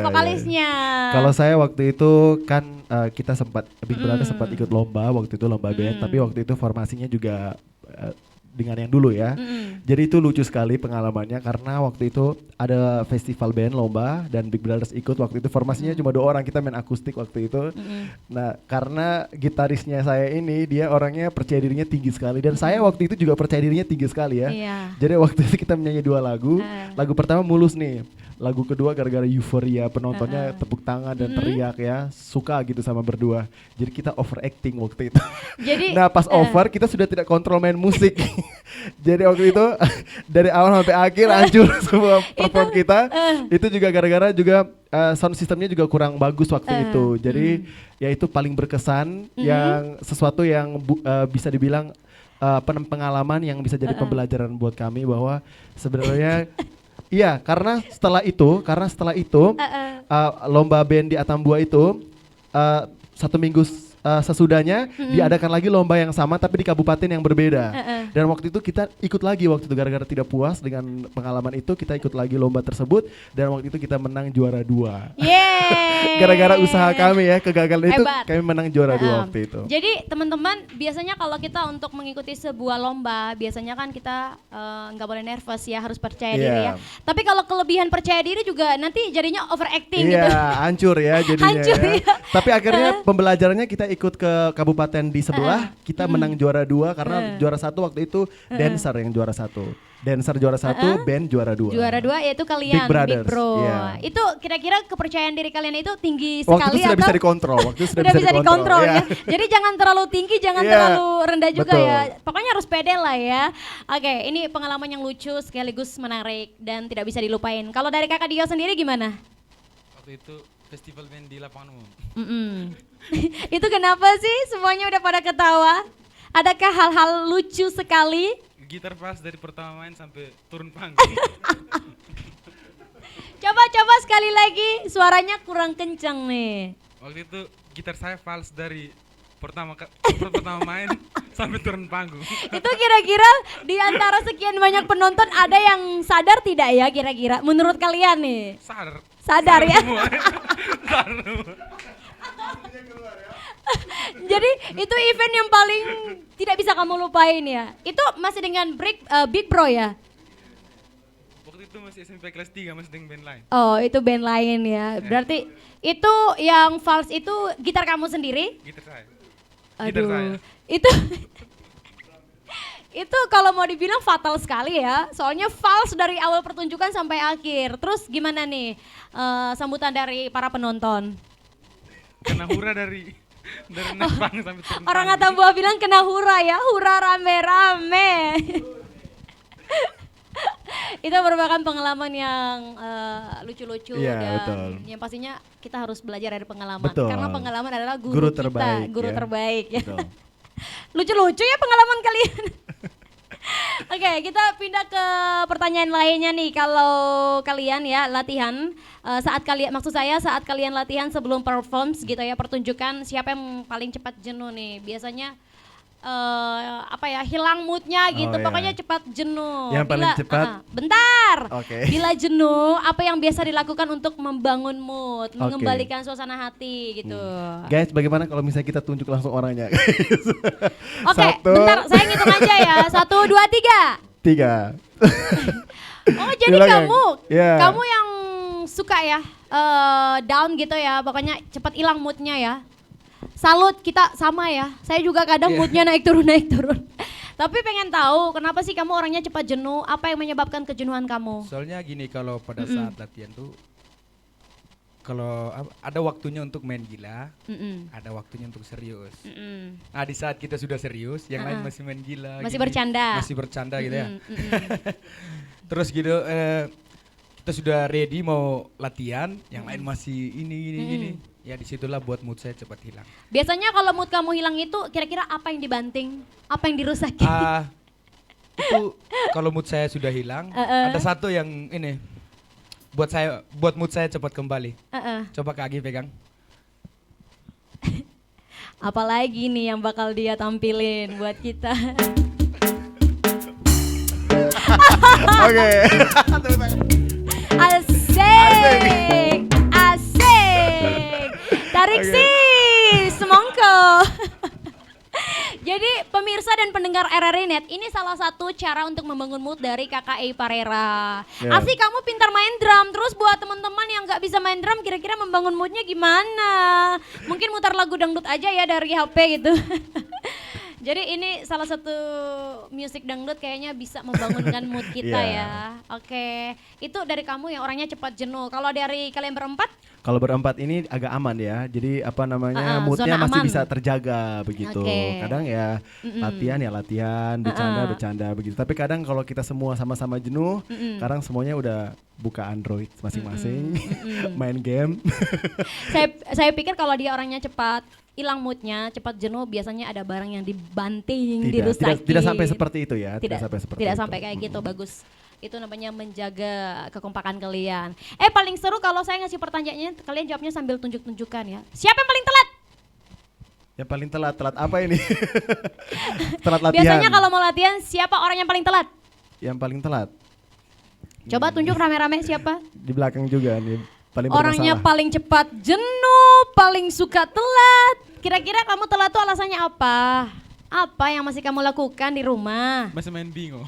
Vokalisnya.
Kalau saya waktu itu kan kita sempat Big Brother sempat ikut lomba, waktu itu lomba band, tapi waktu itu formasinya juga dengan yang dulu ya. Jadi itu lucu sekali pengalamannya karena waktu itu ada festival band lomba dan Big Brothers ikut, waktu itu formasinya cuma 2 orang, kita main akustik waktu itu. Nah karena gitarisnya saya ini dia orangnya percaya dirinya tinggi sekali dan saya waktu itu juga percaya dirinya tinggi sekali ya. Jadi waktu itu kita menyanyi 2 lagu. Lagu pertama mulus nih. Lagu kedua gara-gara euforia penontonnya tepuk tangan dan teriak ya, suka gitu sama berdua. Jadi kita overacting waktu itu.
Jadi,
nah pas over kita sudah tidak kontrol main musik. Jadi waktu itu dari awal sampai akhir hancur semua perform kita. Itu juga gara-gara juga sound systemnya juga kurang bagus waktu itu. Jadi ya itu paling berkesan yang sesuatu yang bisa dibilang pengalaman yang bisa jadi pembelajaran buat kami bahwa sebenarnya iya, karena setelah itu lomba band di Atambua itu 1 minggu sesudahnya diadakan lagi lomba yang sama tapi di kabupaten yang berbeda. Dan waktu itu kita ikut lagi waktu itu gara-gara tidak puas dengan pengalaman itu, kita ikut lagi lomba tersebut dan waktu itu kita menang juara 2.
Yeay.
Gara-gara usaha kami ya, kegagalan itu
Hebat.
kami menang juara 2 waktu itu.
Jadi teman-teman biasanya kalau kita untuk mengikuti sebuah lomba biasanya kan kita nggak boleh nervous ya, harus percaya diri ya. Tapi kalau kelebihan percaya diri juga nanti jadinya overacting gitu.
Iya, hancur ya jadinya.
Hancur,
ya.
ya.
Tapi akhirnya pembelajarannya kita ikut ke kabupaten di sebelah, kita menang juara 2 karena juara 1 waktu itu dancer yang juara 1. Dancer juara 1, band juara 2.
Juara 2 yaitu kalian,
Big Brothers,
Bro.
iya.
Itu kira-kira kepercayaan diri kalian itu tinggi
Waktu
sekali
itu sudah
atau
bisa dikontrol. Waktu itu
sudah bisa dikontrol
iya.
ya. Jadi jangan terlalu tinggi, jangan
Iya,
terlalu rendah juga
betul.
ya. Pokoknya harus pede lah ya. Oke, ini pengalaman yang lucu sekaligus menarik dan tidak bisa dilupain. Kalau dari Kakak Dio sendiri gimana?
Waktu itu festival band di lapangan umum.
Itu kenapa sih semuanya udah pada ketawa? Adakah hal-hal lucu sekali?
Gitar pas dari pertama main sampai turun panggung.
Coba sekali lagi, suaranya kurang kencang nih.
Waktu itu gitar saya fals dari pertama main sampai turun panggung.
Itu kira-kira di antara sekian banyak penonton ada yang sadar tidak ya kira-kira menurut kalian nih? Sadar ya?
Semua. Sadar semua.
Jadi itu event yang paling tidak bisa kamu lupain ya. Itu masih dengan Big Bro ya?
Waktu itu masih SMP kelas 3 masih dengan band lain.
Oh, itu band lain ya. Berarti itu yang vals itu gitar kamu sendiri?
Gitar saya.
Aduh.
Gitar saya.
Itu itu kalau mau dibilang fatal sekali ya. Soalnya vals dari awal pertunjukan sampai akhir. Terus gimana nih sambutan dari para penonton?
Kena hura dari naik panggung sampai turun
Orang
panggung.
Atambua bilang kena hura ya, hura rame-rame. Itu merupakan pengalaman yang lucu-lucu
Iya,
dan
betul.
yang pastinya kita harus belajar dari pengalaman.
Betul.
Karena pengalaman adalah guru kita,
terbaik,
guru
ya.
terbaik ya.
Betul.
Lucu-lucu ya pengalaman kalian. Oke, kita pindah ke pertanyaan lainnya nih. Kalau kalian ya latihan saat kalian latihan sebelum perform gitu ya pertunjukan, siapa yang paling cepat jenuh nih? Biasanya hilang moodnya gitu,
Oh, iya.
pokoknya cepat jenuh.
Yang paling cepat?
Bentar.
Oke.
Bila jenuh, apa yang biasa dilakukan untuk membangun mood, mengembalikan suasana hati gitu?
Guys, bagaimana kalau misalnya kita tunjuk langsung orangnya?
Oke,
1,
bentar, saya ngitung aja ya. 1, 2, 3.
3.
Oh, jadi
Silakan. Ya.
kamu yang suka ya down gitu ya, pokoknya cepat hilang moodnya ya. Salut, kita sama ya. Saya juga kadang moodnya naik turun. Tapi pengen tahu kenapa sih kamu orangnya cepat jenuh? Apa yang menyebabkan kejenuhan kamu?
Soalnya gini, kalau pada saat latihan tuh, kalau ada waktunya untuk main gila, ada waktunya untuk serius. Nah di saat kita sudah serius, yang lain masih main gila.
Masih
gini,
bercanda.
Masih bercanda gitu ya. Terus gitu, kita sudah ready mau latihan, yang lain masih ini. Ya disitulah buat mood saya cepat hilang.
Biasanya kalau mood kamu hilang itu kira-kira apa yang dibanting? Apa yang dirusaki?
Itu kalau mood saya sudah hilang, ada satu yang ini buat mood saya cepat kembali. Coba Kak Agi pegang.
Apalagi nih yang bakal dia tampilin buat kita?
Oke.
Asik. Tarik sih, semongko. Jadi pemirsa dan pendengar RRI Net, ini salah satu cara untuk membangun mood dari KKI Parera. Asik, kamu pintar main drum. Terus buat teman-teman yang nggak bisa main drum, kira-kira membangun moodnya gimana? Mungkin mutar lagu dangdut aja ya dari HP gitu. Jadi ini salah satu musik dangdut kayaknya bisa membangunkan mood kita ya. Oke, itu dari kamu yang orangnya cepat jenuh. Kalau dari kalian berempat?
Kalau berempat ini agak aman ya. Jadi moodnya masih bisa terjaga begitu. Kadang ya latihan, bercanda begitu. Tapi kadang kalau kita semua sama-sama jenuh, kadang semuanya udah buka Android masing-masing, main game.
Saya pikir kalau dia orangnya cepat hilang moodnya, cepat jenuh, biasanya ada barang yang dibanting, dirusakin.
Tidak sampai seperti itu ya.
Tidak sampai kayak gitu, bagus. Itu namanya menjaga kekompakan kalian. Paling seru kalau saya ngasih pertanyaannya, kalian jawabnya sambil tunjuk-tunjukkan ya. Siapa yang paling telat?
Yang paling telat apa ini? Telat latihan.
Biasanya kalau mau latihan siapa orang yang paling telat?
Yang paling telat.
Coba tunjuk rame-rame siapa?
Di belakang juga nih. Paling
Orangnya
bermasalah.
paling cepat jenuh, paling suka telat. Kira-kira kamu telat tuh alasannya apa? Apa yang masih kamu lakukan di rumah?
Masih main bingo.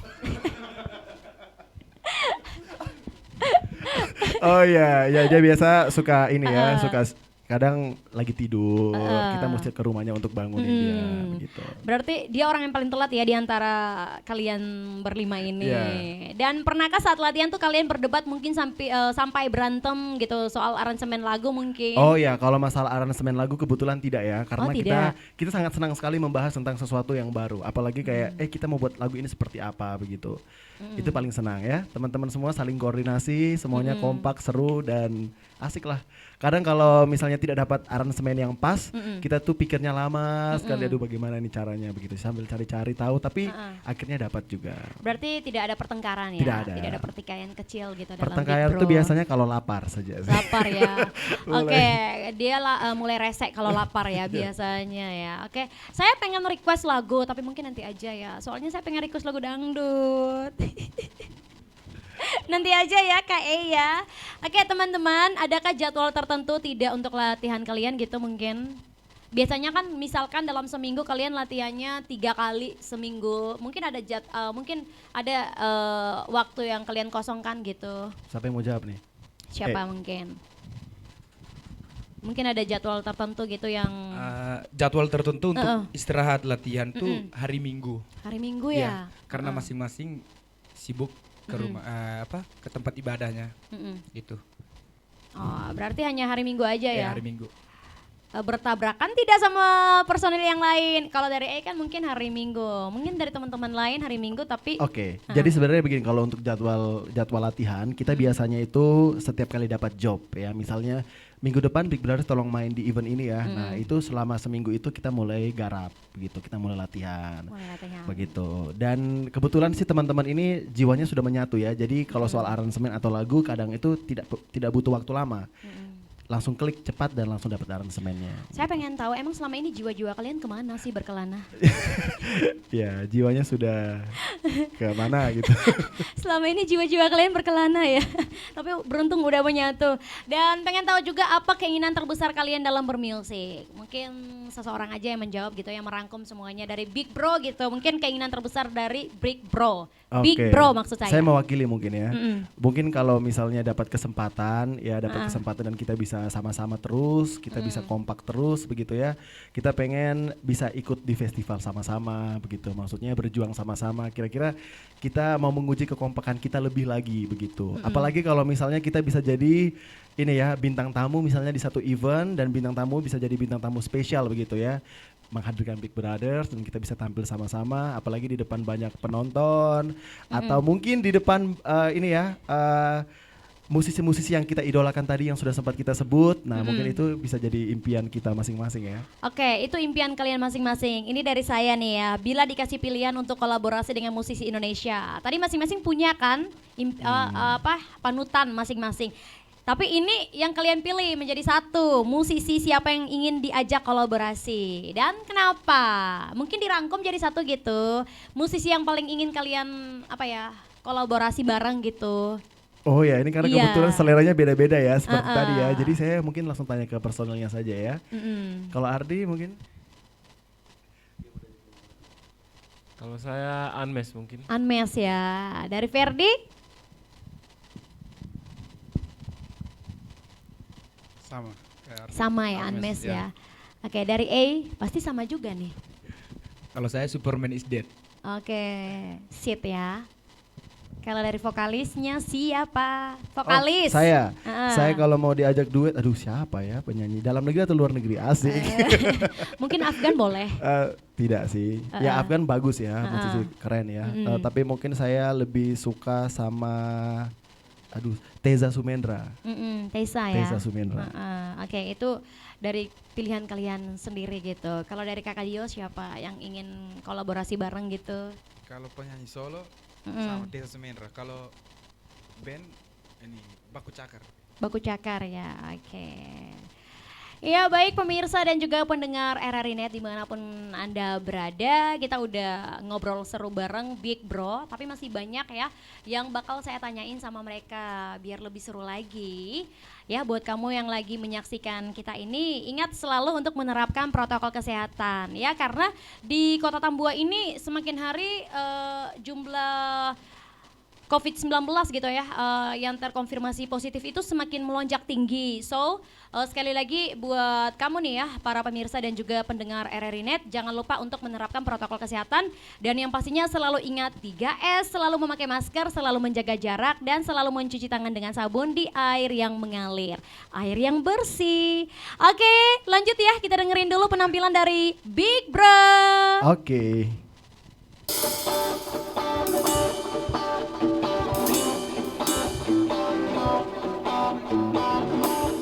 Oh iya, ya dia biasa suka ini ya, suka kadang lagi tidur, kita mesti ke rumahnya untuk bangunin dia gitu.
Berarti dia orang yang paling telat ya di antara kalian berlima ini.
Yeah.
Dan pernahkah saat latihan tuh kalian berdebat mungkin sampai berantem gitu soal aransemen lagu mungkin?
Oh ya, kalau masalah aransemen lagu kebetulan tidak ya, karena
tidak.
kita sangat senang sekali membahas tentang sesuatu yang baru, apalagi kayak kita mau buat lagu ini seperti apa begitu. Itu paling senang ya, teman-teman semua saling koordinasi, semuanya kompak, seru dan asik lah. Kadang kalau misalnya tidak dapat aransemen yang pas, kita tuh pikirnya lama sekali, aduh bagaimana nih caranya begitu, sambil cari-cari tahu, tapi akhirnya dapat juga.
Berarti tidak ada pertengkaran ya? Tidak ada pertikaian kecil gitu dalam
Pertengkaran
Big
tuh
Bro.
biasanya kalau lapar saja sih.
Lapar ya. Oke, dia mulai resek kalau lapar ya biasanya ya. Oke, saya pengen request lagu tapi mungkin nanti aja ya. Soalnya saya pengen request lagu dangdut. Nanti aja ya Kak E ya. Oke teman-teman, adakah jadwal tertentu tidak untuk latihan kalian gitu mungkin? Biasanya kan misalkan dalam seminggu kalian latihannya 3 kali seminggu. Mungkin ada waktu yang kalian kosongkan gitu.
Siapa yang mau jawab nih?
Siapa mungkin? Mungkin ada jadwal tertentu gitu yang
Jadwal tertentu untuk istirahat latihan tuh hari Minggu.
Hari Minggu ya?
Karena masing-masing sibuk ke rumah ke tempat ibadahnya gitu.
Oh, berarti hanya hari Minggu aja ya?
Hari Minggu.
Bertabrakan tidak sama personil yang lain? Kalau dari E kan mungkin hari Minggu, mungkin dari teman-teman lain hari Minggu tapi
Oke. Jadi sebenarnya begini, kalau untuk jadwal latihan kita biasanya itu setiap kali dapat job ya, misalnya minggu depan Big Brothers tolong main di event ini ya. Nah itu selama seminggu itu kita mulai garap begitu, kita mulai latihan. Begitu. Dan kebetulan sih teman-teman ini jiwanya sudah menyatu ya. Jadi kalau soal aransemen atau lagu kadang itu tidak butuh waktu lama. Langsung klik cepat dan langsung dapat aransemennya.
Saya pengen tahu emang selama ini jiwa-jiwa kalian kemana sih berkelana?
Ya jiwanya sudah ke mana gitu.
Selama ini jiwa-jiwa kalian berkelana ya. Tapi beruntung udah menyatu. Dan pengen tahu juga apa keinginan terbesar kalian dalam bermusik. Mungkin seseorang aja yang menjawab gitu, yang merangkum semuanya dari Big Bro gitu. Mungkin keinginan terbesar dari Big Bro. Big Bro maksud saya.
Saya mewakili mungkin ya. Mungkin kalau misalnya dapat kesempatan dan kita bisa sama-sama terus, kita bisa kompak terus begitu ya. Kita pengen bisa ikut di festival sama-sama begitu. Maksudnya berjuang sama-sama. Kira-kira kita mau menguji kekompakan kita lebih lagi begitu. Apalagi kalau misalnya kita bisa jadi ini ya, bintang tamu misalnya di satu event dan bintang tamu bisa jadi bintang tamu spesial begitu ya. Menghadirkan Big Brothers dan kita bisa tampil sama-sama, apalagi di depan banyak penonton atau mungkin di depan musisi-musisi yang kita idolakan tadi yang sudah sempat kita sebut. Nah mungkin itu bisa jadi impian kita masing-masing ya.
Oke, itu impian kalian masing-masing. Ini dari saya nih ya, bila dikasih pilihan untuk kolaborasi dengan musisi Indonesia. Tadi masing-masing punya kan panutan masing-masing. Tapi ini yang kalian pilih menjadi satu, musisi siapa yang ingin diajak kolaborasi. Dan kenapa? Mungkin dirangkum jadi satu gitu. Musisi yang paling ingin kalian kolaborasi bareng gitu.
Oh ya, ini karena kebetulan seleranya beda-beda ya seperti tadi ya. Jadi saya mungkin langsung tanya ke personelnya saja ya. Kalau Ardi mungkin?
Kalau saya Anmes mungkin.
Anmes ya. Dari Ferdi? Sama ya Anmes ya. Oke, dari A pasti sama juga nih.
Kalau saya Superman is Dead.
Oke, Sid ya. Kalau dari vokalisnya siapa? Vokalis.
Saya kalau mau diajak duet, aduh siapa ya penyanyi dalam negeri atau luar negeri? Asik.
Mungkin Afgan boleh.
Tidak sih. Ya Afgan bagus ya, musisi keren ya. Tapi mungkin saya lebih suka sama Teza Sumendra.
Teza ya.
Teza Sumendra.
Oke, itu dari pilihan kalian sendiri gitu. Kalau dari Kakak Dio siapa yang ingin kolaborasi bareng gitu?
Kalau penyanyi solo sama Teza Sumendra. Kalau band ini Baku Cakar.
Baku Cakar ya, oke. Ya baik pemirsa dan juga pendengar RRI Net dimanapun Anda berada, kita udah ngobrol seru bareng Big Bro, tapi masih banyak ya yang bakal saya tanyain sama mereka biar lebih seru lagi. Ya buat kamu yang lagi menyaksikan kita ini, ingat selalu untuk menerapkan protokol kesehatan ya, karena di Kota Tambua ini semakin hari jumlah COVID-19 gitu ya, yang terkonfirmasi positif itu semakin melonjak tinggi. So, sekali lagi buat kamu nih ya, para pemirsa dan juga pendengar RRI Net, jangan lupa untuk menerapkan protokol kesehatan. Dan yang pastinya selalu ingat 3S, selalu memakai masker, selalu menjaga jarak, dan selalu mencuci tangan dengan sabun di air yang mengalir. Air yang bersih. Oke, lanjut ya, kita dengerin dulu penampilan dari Big Bro.
Oke.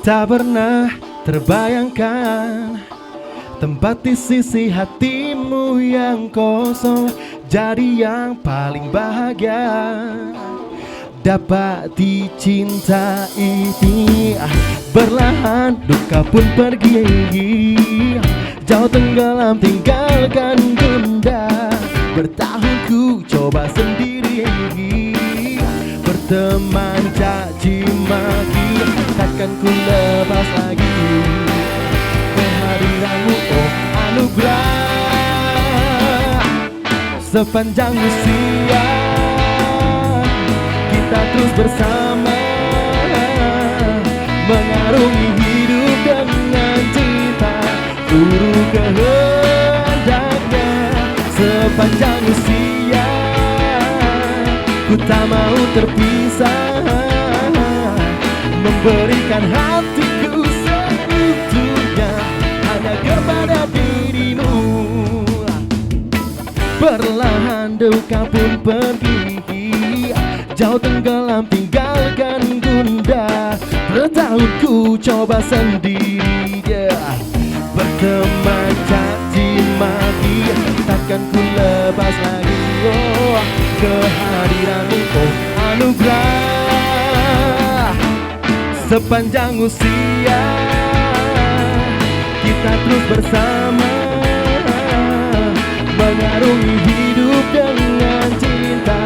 Tak pernah terbayangkan tempat di sisi hatimu yang kosong jadi yang paling bahagia. Dapat dicintai, berlahan duka pun pergi, jauh tenggelam tinggalkan bunda. Bertahun ku coba sendiri, berteman caci maki, takkan ku lepas lagi kehadiranmu, oh anugerah. Sepanjang usia kita terus bersama, mengarungi hidup dengan cinta, seluruh kehendaknya. Sepanjang usia ku tak mau terpisah, memberikan hatiku seutuhnya hanya kepada dirimu. Perlahan duka pun pergi, jauh tenggelam tinggalkan bunda. Bertahun ku coba sendiri, berteman caci maki, takkan ku lepas lagi, oh kehadiranmu, oh anugerah. Sepanjang usia kita terus bersama, mengarungi hidup dengan cinta,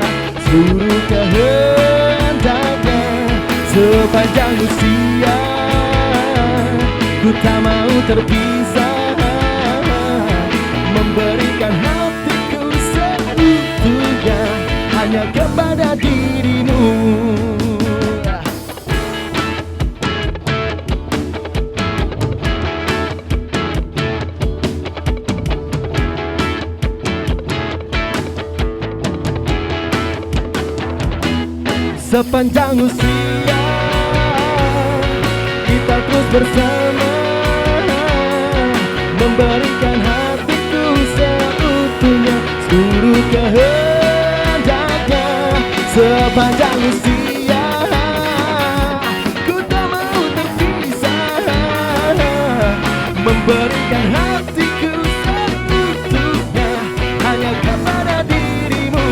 seluruh kehendaknya. Sepanjang usia ku tak mau terpisah, memberikan hatiku seutuhnya hanya kepada dirimu. Sepanjang usia kita terus bersama, memberikan hatiku seutuhnya, seluruh kehendaknya. Sepanjang usia ku tak mau terpisah, memberikan hatiku seutuhnya hanya kepada dirimu.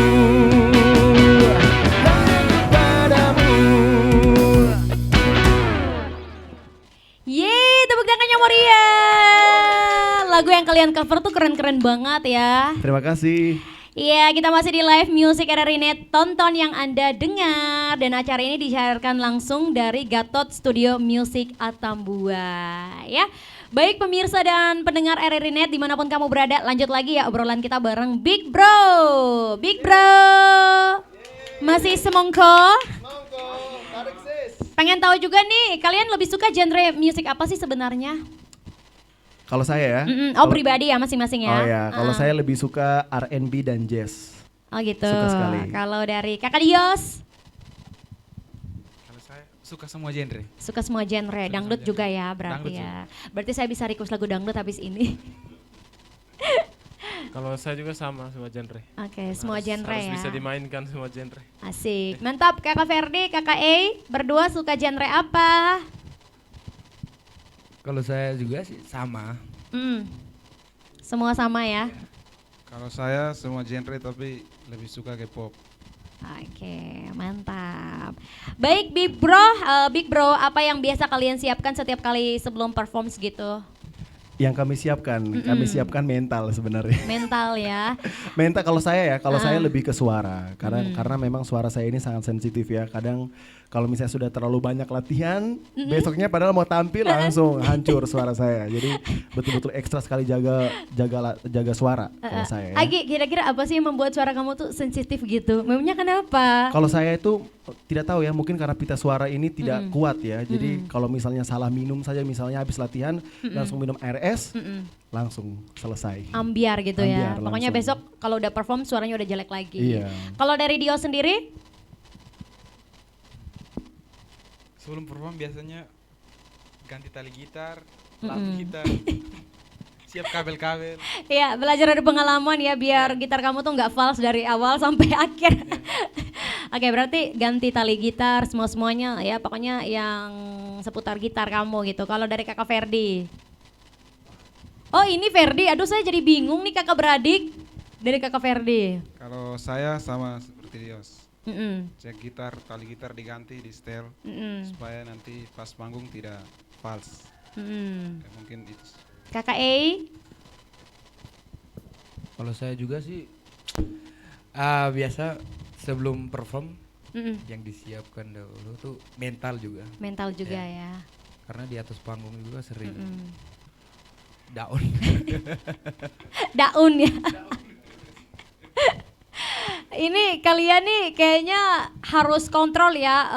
Yeay, tepuk tangannya meriah. Lagu yang kalian cover tuh keren-keren banget ya.
Terima kasih.
Iya, kita masih di live music RRI Net, tonton yang Anda dengar. Dan acara ini disiarkan langsung dari Gatot Studio Music Atambua ya. Baik pemirsa dan pendengar RRI Net dimanapun kamu berada, lanjut lagi ya obrolan kita bareng Big Bro. Big Bro, masih semongko? Pengen tahu juga nih, kalian lebih suka genre musik apa sih sebenarnya?
Kalau saya ya.
Oh pribadi ya masing-masing ya?
Oh ya, kalau saya lebih suka R&B dan jazz.
Oh gitu.
Suka sekali.
Kalau dari Kakak Dios?
Kalau saya suka semua genre.
Suka semua genre, dangdut juga ya berarti
Dangdut
ya. Berarti saya bisa request lagu dangdut habis ini.
Kalau saya juga sama semua genre.
Oke, semua genre
harus
ya.
bisa dimainkan semua genre.
Asik, mantap. Kakak Ferdi, Kakak E, berdua suka genre apa?
Kalau saya juga sih sama.
Semua sama ya?
Kalau saya semua genre tapi lebih suka K-pop.
Oke, mantap. Baik Big Bro, apa yang biasa kalian siapkan setiap kali sebelum perform gitu?
Yang kami siapkan mental sebenarnya.
Mental ya.
Mental kalau saya lebih ke suara. Karena memang suara saya ini sangat sensitif ya. Kadang kalau misalnya sudah terlalu banyak latihan, besoknya padahal mau tampil langsung hancur suara saya. Jadi betul-betul ekstra sekali jaga suara kalau saya. Ya.
Agi, kira-kira apa sih yang membuat suara kamu tuh sensitif gitu? Memangnya kenapa?
Kalau saya itu tidak tahu ya, mungkin karena pita suara ini tidak kuat ya. Jadi kalau misalnya salah minum saja, misalnya habis latihan langsung minum air es, langsung selesai.
Ambiar gitu ya.
Ambiar
Pokoknya
langsung.
besok kalau udah perform suaranya udah jelek lagi.
Iya.
Kalau dari Dio sendiri?
Sebelum perform biasanya ganti tali gitar, lampu gitar, siap kabel-kabel.
Iya, belajar dari pengalaman ya biar gitar kamu tuh nggak false dari awal sampai akhir. Oke, berarti ganti tali gitar semuanya ya, pokoknya yang seputar gitar kamu gitu. Kalau dari Kakak Ferdi? Oh ini Ferdi, aduh saya jadi bingung nih kakak beradik. Dari Kakak Ferdi.
Kalau saya sama seperti Dios. Cek gitar, tali gitar diganti, di setel supaya nanti pas panggung tidak false. Ya, mungkin itu.
Kakak E?
Kalau saya juga sih biasa sebelum perform yang disiapkan dulu tuh mental juga.
Mental juga ya.
Karena di atas panggung juga sering down.
Daun ya. Ini kalian nih kayaknya harus kontrol ya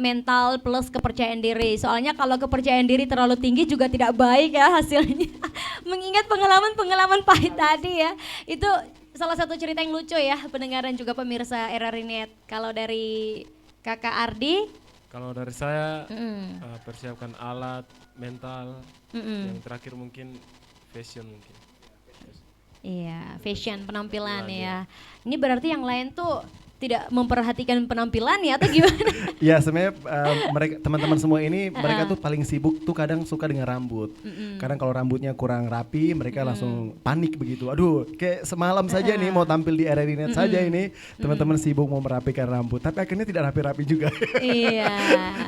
mental plus kepercayaan diri. Soalnya kalau kepercayaan diri terlalu tinggi juga tidak baik ya hasilnya. Mengingat pengalaman pahit tadi ya. Itu salah satu cerita yang lucu ya pendengar dan juga pemirsa RRI Net. Kalau dari Kakak Ardi?
Kalau dari saya persiapkan alat, mental. Yang terakhir mungkin fashion mungkin.
Iya, fashion, penampilan ya. Ini berarti yang lain tuh tidak memperhatikan penampilan ya atau gimana?
Ya sebenarnya mereka teman-teman semua ini mereka tuh paling sibuk tuh kadang suka dengan rambut. Kadang kalau rambutnya kurang rapi mereka langsung panik begitu. Aduh, kayak semalam saja nih mau tampil di RRI Net saja ini teman-teman sibuk mau merapikan rambut, tapi akhirnya tidak rapi-rapi juga.
Iya.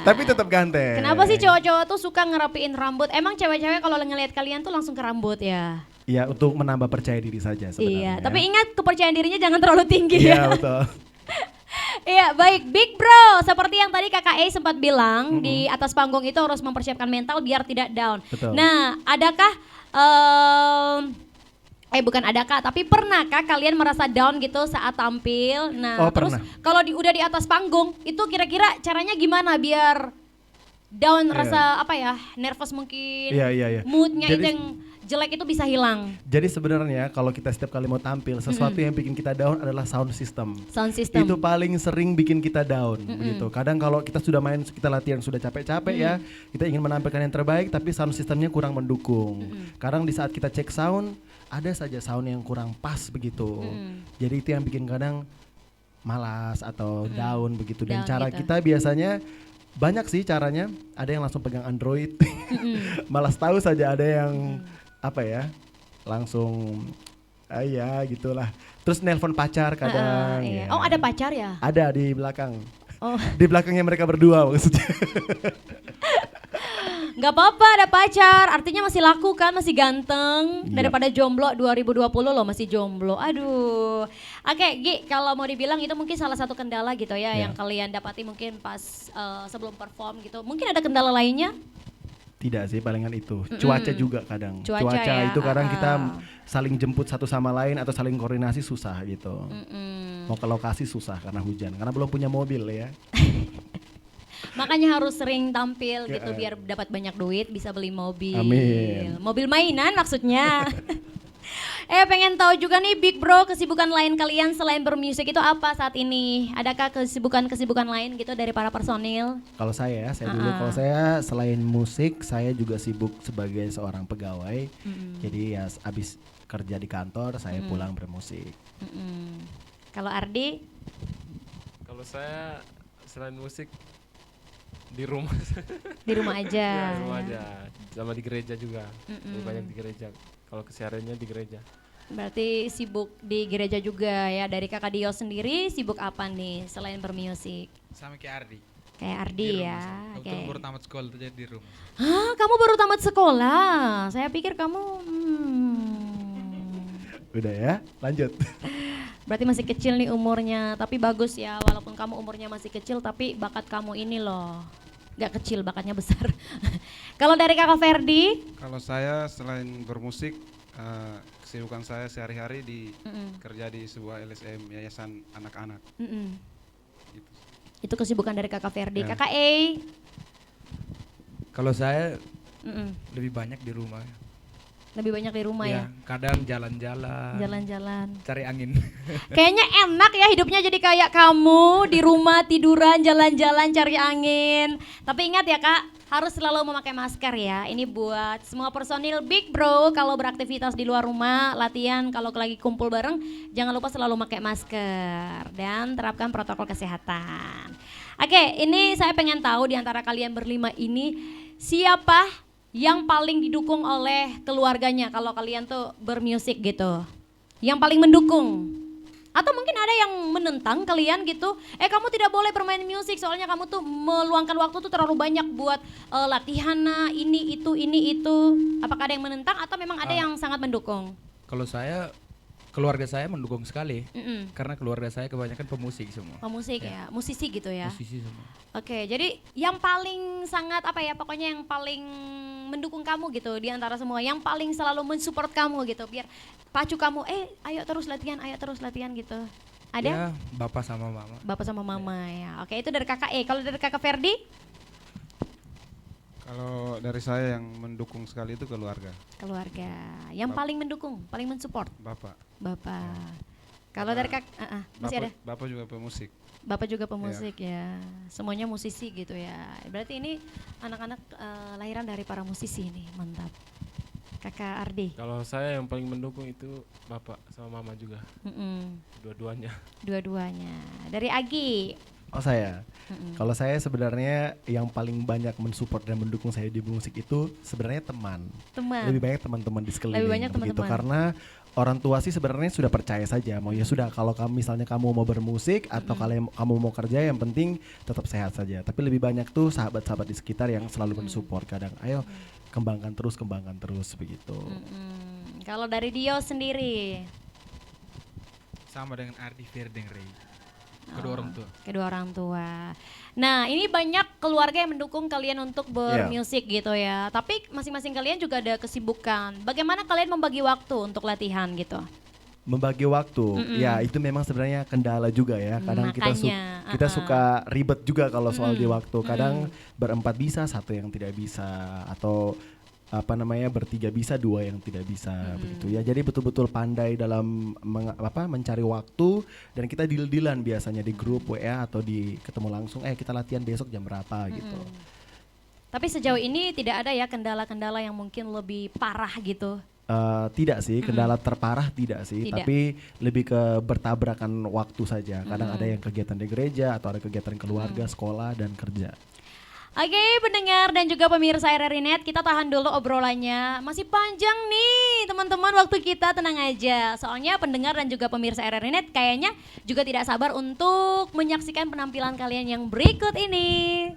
Tapi tetap ganteng.
Kenapa sih cowok-cowok tuh suka ngerapiin rambut? Emang cewek-cewek kalau ngelihat kalian tuh langsung ke rambut ya?
Iya, untuk menambah percaya diri saja sebenarnya.
Iya, tapi ingat kepercayaan dirinya jangan terlalu tinggi
ya.
ya.
Iya, betul.
Iya, baik Big Bro, seperti yang tadi Kakak E sempat bilang di atas panggung itu harus mempersiapkan mental biar tidak down.
Betul.
Nah, adakah bukan adakah, tapi pernahkah kalian merasa down gitu saat tampil? Nah, terus kalau udah di atas panggung itu kira-kira caranya gimana biar down rasa apa ya, nervous mungkin, moodnya itu yang jelek itu bisa hilang.
Jadi sebenarnya kalau kita setiap kali mau tampil, sesuatu yang bikin kita down adalah sound system.
Sound system.
Itu paling sering bikin kita down begitu. Kadang kalau kita sudah main, kita latihan sudah capek-capek ya, kita ingin menampilkan yang terbaik tapi sound systemnya kurang mendukung. Kadang di saat kita cek sound, ada saja sound yang kurang pas begitu. Jadi itu yang bikin kadang malas atau down begitu. Dan
Down
cara
gitu.
kita biasanya banyak sih caranya. Ada yang langsung pegang Android, malas tahu saja. Ada yang apa ya, langsung ya gitulah. Terus nelpon pacar kadang.
Iya.
Ya.
Oh ada pacar ya?
Ada di belakang.
Oh.
Di belakangnya mereka berdua maksudnya.
Gak apa-apa ada pacar, artinya masih laku kan, masih ganteng. Daripada jomblo 2020 loh masih jomblo, aduh. Oke Gi, kalau mau dibilang itu mungkin salah satu kendala gitu ya yang kalian dapati mungkin pas sebelum perform gitu. Mungkin ada kendala lainnya?
Tidak sih, palingan itu. Cuaca juga kadang.
Cuaca ya,
itu kadang kita saling jemput satu sama lain atau saling koordinasi susah gitu. Mau ke lokasi susah karena hujan, karena belum punya mobil ya.
Makanya harus sering tampil gitu biar dapat banyak duit, bisa beli mobil.
Amin.
Mobil mainan maksudnya. Pengen tahu juga nih Big Bro, kesibukan lain kalian selain bermusik itu apa saat ini? Adakah kesibukan lain gitu dari para personil?
Kalau saya dulu, kalau saya selain musik, saya juga sibuk sebagai seorang pegawai. Jadi ya abis kerja di kantor, saya pulang bermusik.
Kalau Ardi?
Kalau saya selain musik di rumah.
Di rumah aja.
Di rumah aja, sama di gereja juga. Lebih banyak di gereja. Kalau kesehariannya di gereja.
Berarti sibuk di gereja juga ya. Dari Kakak Dio sendiri sibuk apa nih selain bermusik?
Sama kayak Ardi.
Kayak Ardi ya.
Kebetulan baru tamat sekolah tuh jadi di rumah.
Hah, kamu baru tamat sekolah? Saya pikir kamu
Udah ya, lanjut.
berarti masih kecil nih umurnya. Tapi bagus ya, walaupun kamu umurnya masih kecil tapi bakat kamu ini loh. Gak kecil, bakatnya besar. Kalau dari Kakak Ferdi?
Kalau saya selain bermusik, kesibukan saya sehari-hari kerja di sebuah LSM, Yayasan Anak-Anak. Gitu.
Itu kesibukan dari Kakak Ferdi.
Ya.
Kakak E?
Kalau saya lebih banyak di rumah.
Lebih banyak di rumah ya?
Kadang jalan-jalan.
Jalan-jalan.
Cari angin.
Kayaknya enak ya hidupnya jadi kayak kamu di rumah tiduran, jalan-jalan, cari angin. Tapi ingat ya Kak, harus selalu memakai masker ya. Ini buat semua personil Big Bro kalau beraktivitas di luar rumah, latihan, kalau lagi kumpul bareng, jangan lupa selalu pakai masker dan terapkan protokol kesehatan. Oke, ini saya pengen tahu di antara kalian berlima ini siapa yang paling didukung oleh keluarganya kalau kalian tuh bermusik gitu? Yang paling mendukung? Atau mungkin ada yang menentang kalian gitu, kamu tidak boleh bermain musik soalnya kamu tuh meluangkan waktu tuh terlalu banyak buat latihan ini itu. Apakah ada yang menentang atau memang ada yang sangat mendukung?
Kalau saya, keluarga saya mendukung sekali. Karena keluarga saya kebanyakan pemusik semua.
Pemusik ya, musisi gitu ya?
Musisi semua.
Oke, jadi yang paling sangat pokoknya yang paling mendukung kamu gitu di antara semua, yang paling selalu mensupport kamu gitu, biar pacu kamu, ayo terus latihan gitu. Ada?
Ya, bapak sama mama.
Bapak sama mama ya. Oke, itu dari Kakak E. Kalau dari Kakak Ferdi?
Kalau dari saya yang mendukung sekali itu keluarga.
Keluarga. Yang paling mendukung, paling mensupport?
Bapak.
Kalau dari masih ada?
Bapak juga pemusik.
Bapak juga pemusik ya. Semuanya musisi gitu ya. Berarti ini anak-anak lahiran dari para musisi nih, mantap. Kakak Ardi?
Kalau saya yang paling mendukung itu bapak sama mama juga. Dua-duanya. Dari Agi?
Oh saya, kalau saya sebenarnya yang paling banyak mensupport dan mendukung saya di musik itu sebenarnya teman. Lebih banyak teman-teman di sekeliling. Begitu, karena orang tua sih sebenarnya sudah percaya saja, mau ya sudah kalau misalnya kamu mau bermusik atau kalian kamu mau kerja, yang penting tetap sehat saja. Tapi lebih banyak tuh sahabat-sahabat di sekitar yang selalu mensupport, kadang ayo kembangkan terus begitu.
Kalau dari Dio sendiri?
Sama dengan Ardi, Ferdi, Ray. Kedua orang tua. Nah, ini banyak keluarga yang mendukung kalian untuk bermusik gitu ya. Tapi masing-masing kalian juga ada kesibukan. Bagaimana kalian membagi waktu untuk latihan gitu?
Membagi waktu, ya itu memang sebenarnya kendala juga ya. Kadang kita suka ribet juga kalau soal di waktu. Kadang berempat bisa, satu yang tidak bisa, atau bertiga bisa, dua yang tidak bisa, begitu ya. Jadi betul-betul pandai dalam mencari waktu, dan kita deal-dealan biasanya di grup WA atau ketemu langsung, kita latihan besok jam berapa gitu.
Tapi sejauh ini tidak ada ya kendala-kendala yang mungkin lebih parah gitu?
Tidak sih, kendala terparah tidak sih, tapi lebih ke bertabrakan waktu saja. Kadang ada yang kegiatan di gereja atau ada kegiatan keluarga, sekolah, dan kerja.
Oke, pendengar dan juga pemirsa RRI Net, kita tahan dulu obrolannya. Masih panjang nih teman-teman, waktu kita, tenang aja. Soalnya pendengar dan juga pemirsa RRI Net kayaknya juga tidak sabar untuk menyaksikan penampilan kalian yang berikut ini.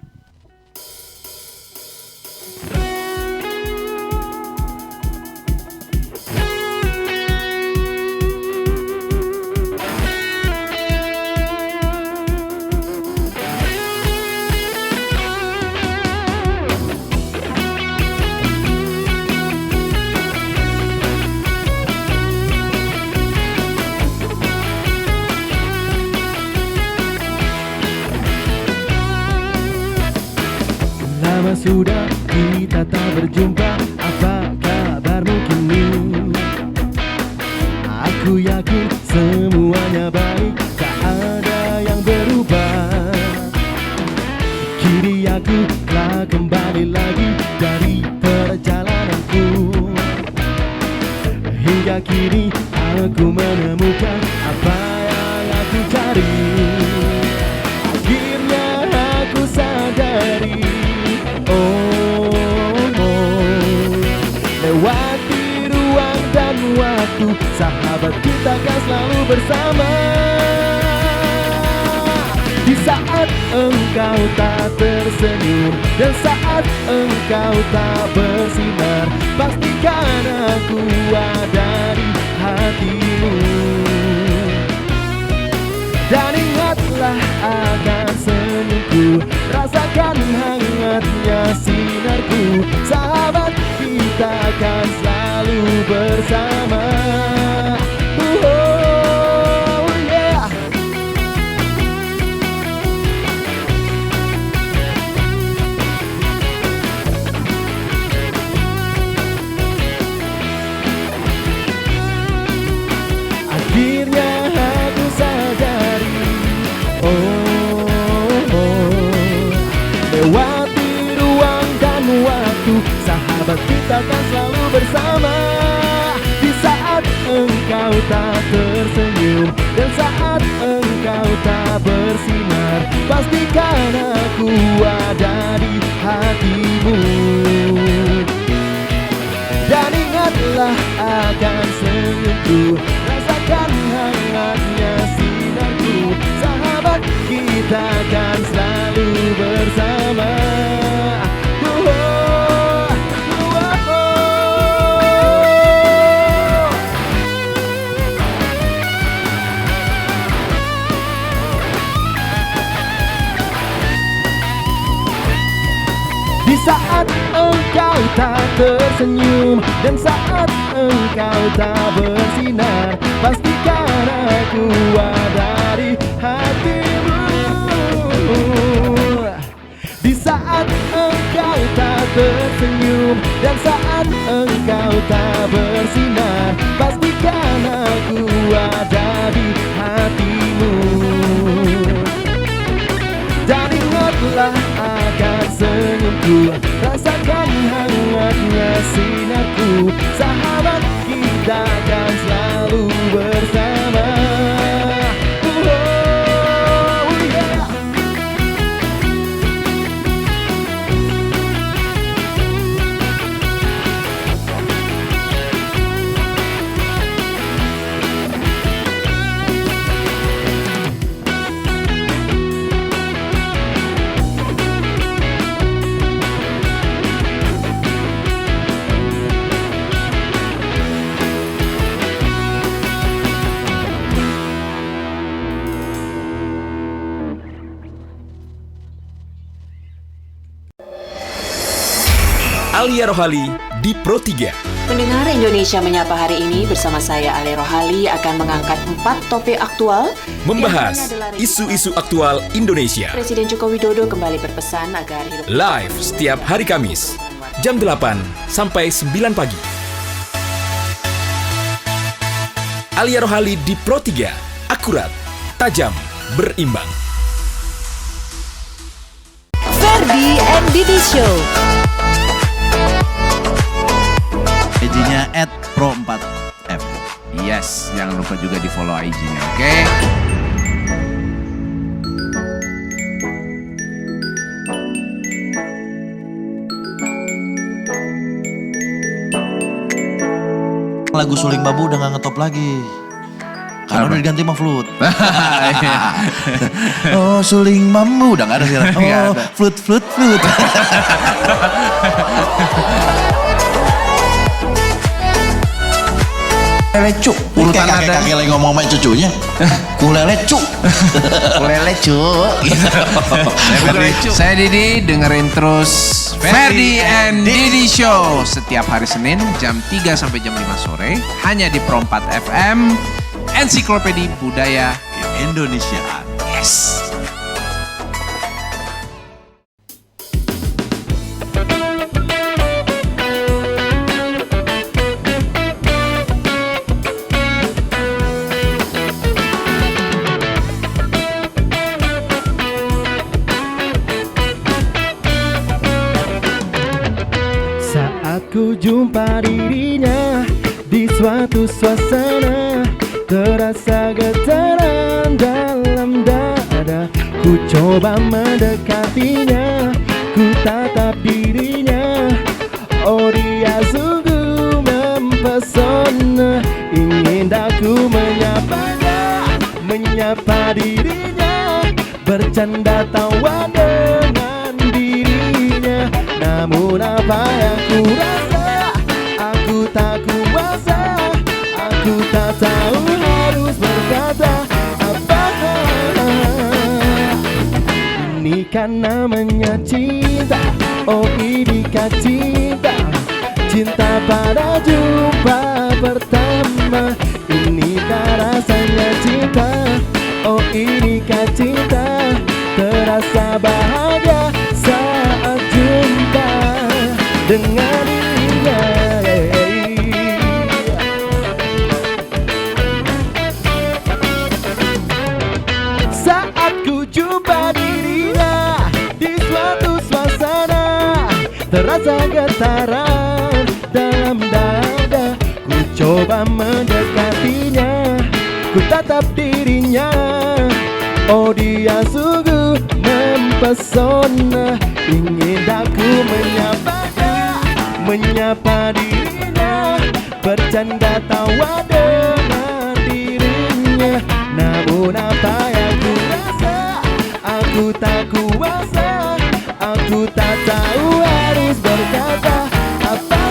Lama sudah kita tak berjumpa, apa kabarmu kini? Aku yakin semuanya baik, tak ada yang berubah. Kini aku telah kembali lagi dari perjalananku. Hingga kini aku menemukan apa yang aku cari. Akhirnya aku sadari, kita kan selalu bersama. Di saat engkau tak tersenyum dan saat engkau tak bersinar, pastikan aku ada di hatimu. Dan ingatlah akan senyumku, rasakan hangatnya sinarku. Sahabat, kita akan selalu bersama. Oh yeah. Akhirnya aku sadari, lewati ruang dan waktu, sahabat kita kan selalu bersama. Di saat engkau tak tersenyum dan saat engkau tak bersinar, pastikan aku ada di hatimu. Dan ingatlah akan senyumku, rasakan hangatnya sinarku. Sahabat, kita akan selalu bersama. Di saat engkau tak tersenyum dan saat engkau tak bersinar, pastikan aku ada di hatimu. Di saat engkau tak tersenyum dan saat engkau tak bersinar, pastikan aku ada di hatimu. Dan ingatlah akan senyumku, rasakan hangatnya sinarku. Sahabat, kita akan selalu bersama. Oh yeah.
Alia Rohali di Pro 3.
Pendengar Indonesia Menyapa hari ini bersama saya Alia Rohali akan mengangkat 4 topik aktual.
Membahas isu-isu aktual Indonesia.
Presiden Joko Widodo kembali berpesan agar hidup
live setiap hari Kamis jam 8 sampai 9 pagi. Alia Rohali di Pro 3, akurat, tajam, berimbang.
Ferdi and Didi Show.
IG-nya @pro4f. Yes, jangan lupa juga di follow IG-nya, oke? Lagu Suling Bambu udah gak ngetop lagi. Karena udah diganti sama flute. Oh, Suling Bambu udah gak ada sekarang. Oh, flute. Lelecu, urutan ada kakek lagi ngomong sama cucunya. Kulelecu. Kulelecu.
Saya Didi, dengerin terus Ferdi and Didi Show setiap hari Senin jam 3 sampai jam 5 sore hanya di Pro 4 FM, Ensiklopedi Budaya
Indonesia.
Yes.
Ku jumpa dirinya di suatu suasana, terasa getaran dalam dada. Ku coba mendekatinya, ku tatap dirinya. Oh, dia sungguh mempesona, ingin aku menyapa dirinya, bercanda tawa dengan dirinya. Namun apa yang ku rasa, aku tak kuasa, aku tak tahu harus berkata apa. Ini kan namanya cinta, oh ini kan cinta, cinta pada jumpa pertama. Ini kan rasanya cinta, oh ini kan cinta, terasa bahagia saat jumpa dengan dirinya. Saat ku jumpa dirinya di suatu suasana, terasa getaran dalam dada. Ku coba mendekatinya, ku tatap dirinya, oh dia sungguh mempesona. Ingin aku menyapa dirinya, bercanda tawa dengan dirinya. Namun apa yang ku rasa, aku tak kuasa, aku tak tahu harus berkata apa.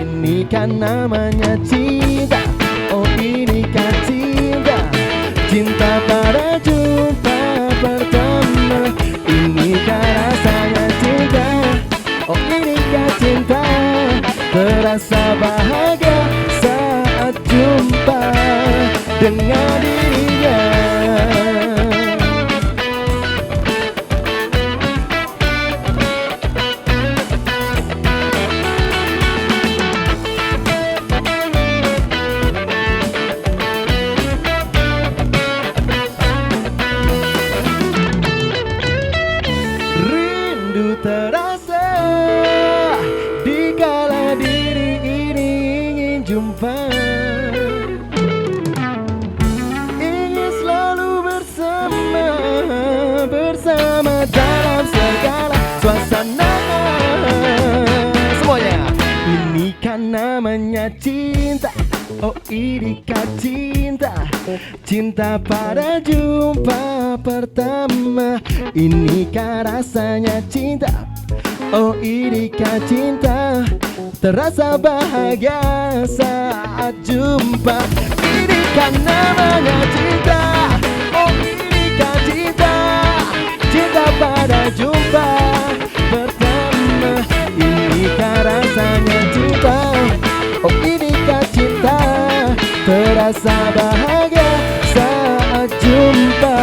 Ini kan namanya cinta, oh ini kan cinta, cinta pada jumpa pertama. Ini kan rasanya cinta, oh ini kan cinta, terasa bahagia saat jumpa dengan dirinya. Rindu terasa dikala diri ini ingin jumpa, ingin selalu bersama dalam segala suasana. Semuanya. Ini kan namanya cinta, oh ini kan cinta, cinta pada jumpa pertama. Ini kan rasanya cinta, oh ini kan cinta, terasa bahagia saat jumpa. Ini kan namanya cinta, oh ini kan cinta, cinta pada jumpa pertama. Ini kan rasanya cinta, oh ini kan cinta, terasa bahagia saat jumpa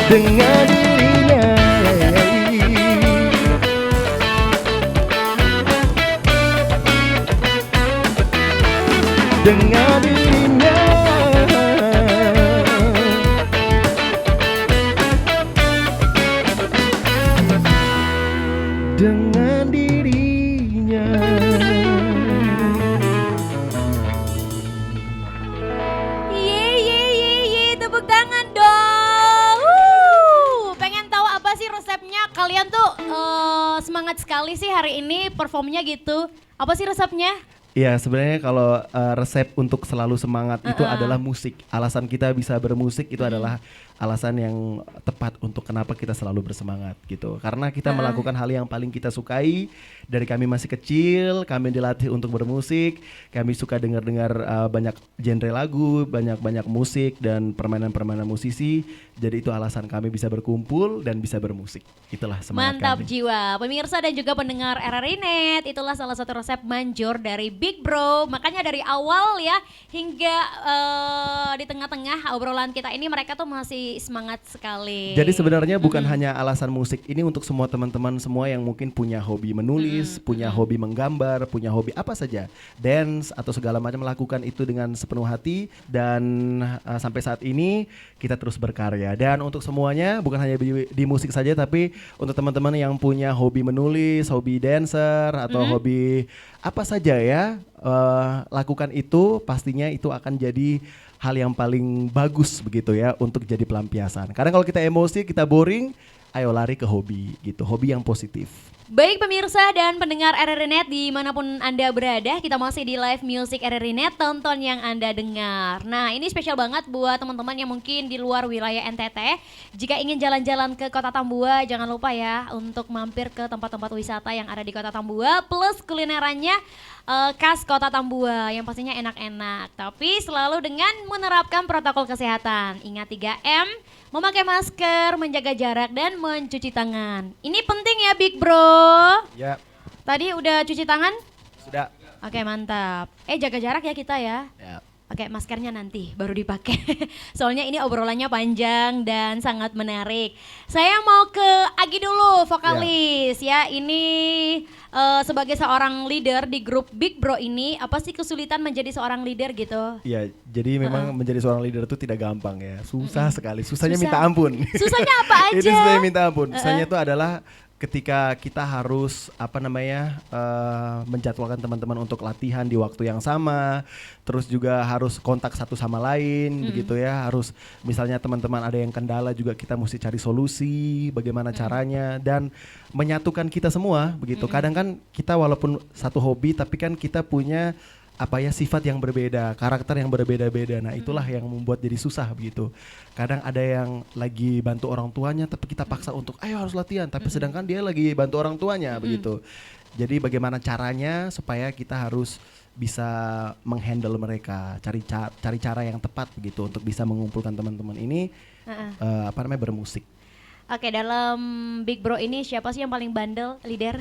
dengan dirinya. Dengan dirinya. Dengan dirinya.
Ye, tepuk tangan dong. Pengen tahu apa sih resepnya? Kalian tuh semangat sekali sih hari ini performnya gitu. Apa sih resepnya?
Iya, sebenarnya kalau resep untuk selalu semangat itu adalah musik. Alasan kita bisa bermusik itu adalah alasan yang tepat untuk kenapa kita selalu bersemangat gitu. Karena kita melakukan hal yang paling kita sukai. Dari kami masih kecil, kami dilatih untuk bermusik. Kami suka dengar-dengar banyak genre lagu, banyak musik dan permainan-permainan musisi. Jadi itu alasan kami bisa berkumpul dan bisa bermusik. Itulah semangat
Mantap
kami.
jiwa. Pemirsa dan juga pendengar RRI Net, itulah salah satu resep manjur dari Big Bro. Makanya dari awal ya hingga di tengah-tengah obrolan kita ini mereka tuh masih semangat sekali.
Jadi sebenarnya bukan hanya alasan musik, ini untuk semua teman-teman semua yang mungkin punya hobi menulis, punya hobi menggambar, punya hobi apa saja, dance atau segala macam, lakukan itu dengan sepenuh hati dan sampai saat ini kita terus berkarya. Dan untuk semuanya bukan hanya di musik saja, tapi untuk teman-teman yang punya hobi menulis, hobi dancer atau hobi apa saja ya, lakukan itu, pastinya itu akan jadi hal yang paling bagus begitu ya untuk jadi pelampiasan. Karena kalau kita emosi, kita boring, ayo lari ke hobi gitu, hobi yang positif.
Baik pemirsa dan pendengar RRI Net dimanapun Anda berada, kita masih di live music RRI Net, tonton yang Anda dengar. Nah ini spesial banget buat teman-teman yang mungkin di luar wilayah NTT. Jika ingin jalan-jalan ke Kota Tambua, jangan lupa ya untuk mampir ke tempat-tempat wisata yang ada di Kota Tambua, plus kulinerannya khas Kota Tambua yang pastinya enak-enak. Tapi selalu dengan menerapkan protokol kesehatan. Ingat 3M, memakai masker, menjaga jarak, dan mencuci tangan. Ini penting ya Big Bro.
Ya.
Tadi udah cuci tangan?
Sudah.
Oke mantap. Jaga jarak ya kita ya.
Ya.
Oke, maskernya nanti baru dipakai. Soalnya ini obrolannya panjang dan sangat menarik. Saya mau ke Agi dulu, vokalis ya. Ini sebagai seorang leader di grup Big Bro ini, apa sih kesulitan menjadi seorang leader gitu?
Iya, jadi memang menjadi seorang leader itu tidak gampang ya. Susah sekali. Susahnya minta ampun.
Susahnya apa aja?
Itu susahnya minta ampun. Susahnya itu adalah ketika kita harus menjadwalkan teman-teman untuk latihan di waktu yang sama, terus juga harus kontak satu sama lain begitu ya, harus misalnya teman-teman ada yang kendala juga kita mesti cari solusi bagaimana caranya dan menyatukan kita semua begitu. Kadang kan kita walaupun satu hobi tapi kan kita punya sifat yang berbeda, karakter yang berbeda-beda. Nah itulah yang membuat jadi susah begitu. Kadang ada yang lagi bantu orang tuanya tapi kita paksa untuk ayo harus latihan, tapi sedangkan dia lagi bantu orang tuanya begitu. Jadi bagaimana caranya supaya kita harus bisa menghandle mereka, cari cara yang tepat begitu untuk bisa mengumpulkan teman-teman ini bermusik.
Oke, dalam Big Bro ini siapa sih yang paling bandel, leader?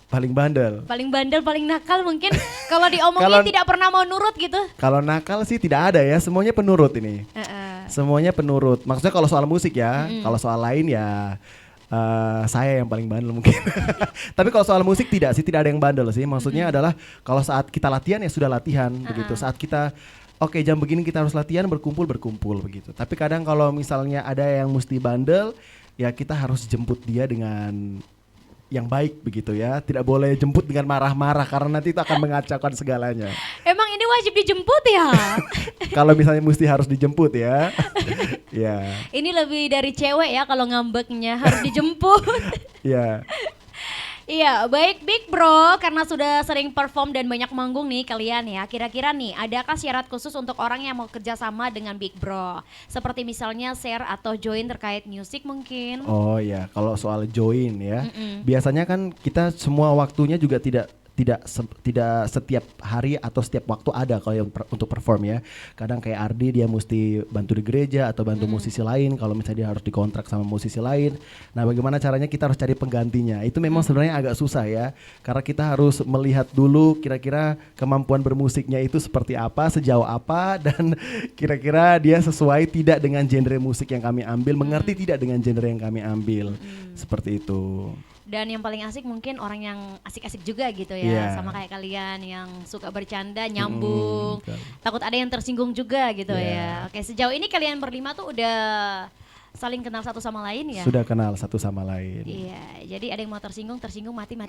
Paling bandel,
paling nakal mungkin. Kalau diomongin tidak pernah mau nurut gitu.
Kalau nakal sih tidak ada ya, semuanya penurut ini. Semuanya penurut. Maksudnya kalau soal musik ya, kalau soal lain ya saya yang paling bandel mungkin. Tapi kalau soal musik tidak ada yang bandel sih. Maksudnya adalah kalau saat kita latihan ya sudah latihan begitu. Saat kita jam begini kita harus latihan, berkumpul begitu. Tapi kadang kalau misalnya ada yang mesti bandel, ya kita harus jemput dia dengan yang baik begitu ya. Tidak boleh jemput dengan marah-marah karena nanti itu akan mengacaukan segalanya.
Emang ini wajib dijemput ya?
Kalau misalnya mesti harus dijemput ya. Ya.
Ini lebih dari cewek ya kalau ngambeknya harus dijemput.
Ya.
Iya, baik Big Bro, karena sudah sering perform dan banyak manggung nih kalian ya. Kira-kira nih, adakah syarat khusus untuk orang yang mau kerjasama dengan Big Bro? Seperti misalnya share atau join terkait musik mungkin?
Oh ya, kalau soal join ya, biasanya kan kita semua waktunya juga tidak setiap hari atau setiap waktu ada kalau yang untuk perform ya. Kadang kayak Ardi dia mesti bantu di gereja atau bantu musisi lain kalau misalnya dia harus dikontrak sama musisi lain. Nah bagaimana caranya kita harus cari penggantinya. Itu memang sebenarnya agak susah ya. Karena kita harus melihat dulu kira-kira kemampuan bermusiknya itu seperti apa, sejauh apa, dan kira-kira dia sesuai tidak dengan genre musik yang kami ambil, mengerti tidak dengan genre yang kami ambil. Seperti itu.
Dan yang paling asik mungkin orang yang asik-asik juga gitu ya, sama kayak kalian yang suka bercanda, nyambung, takut ada yang tersinggung juga gitu ya. Oke, sejauh ini kalian berlima tuh udah saling kenal satu sama lain ya?
Sudah kenal satu sama lain.
Iya, jadi ada yang mau tersinggung mati.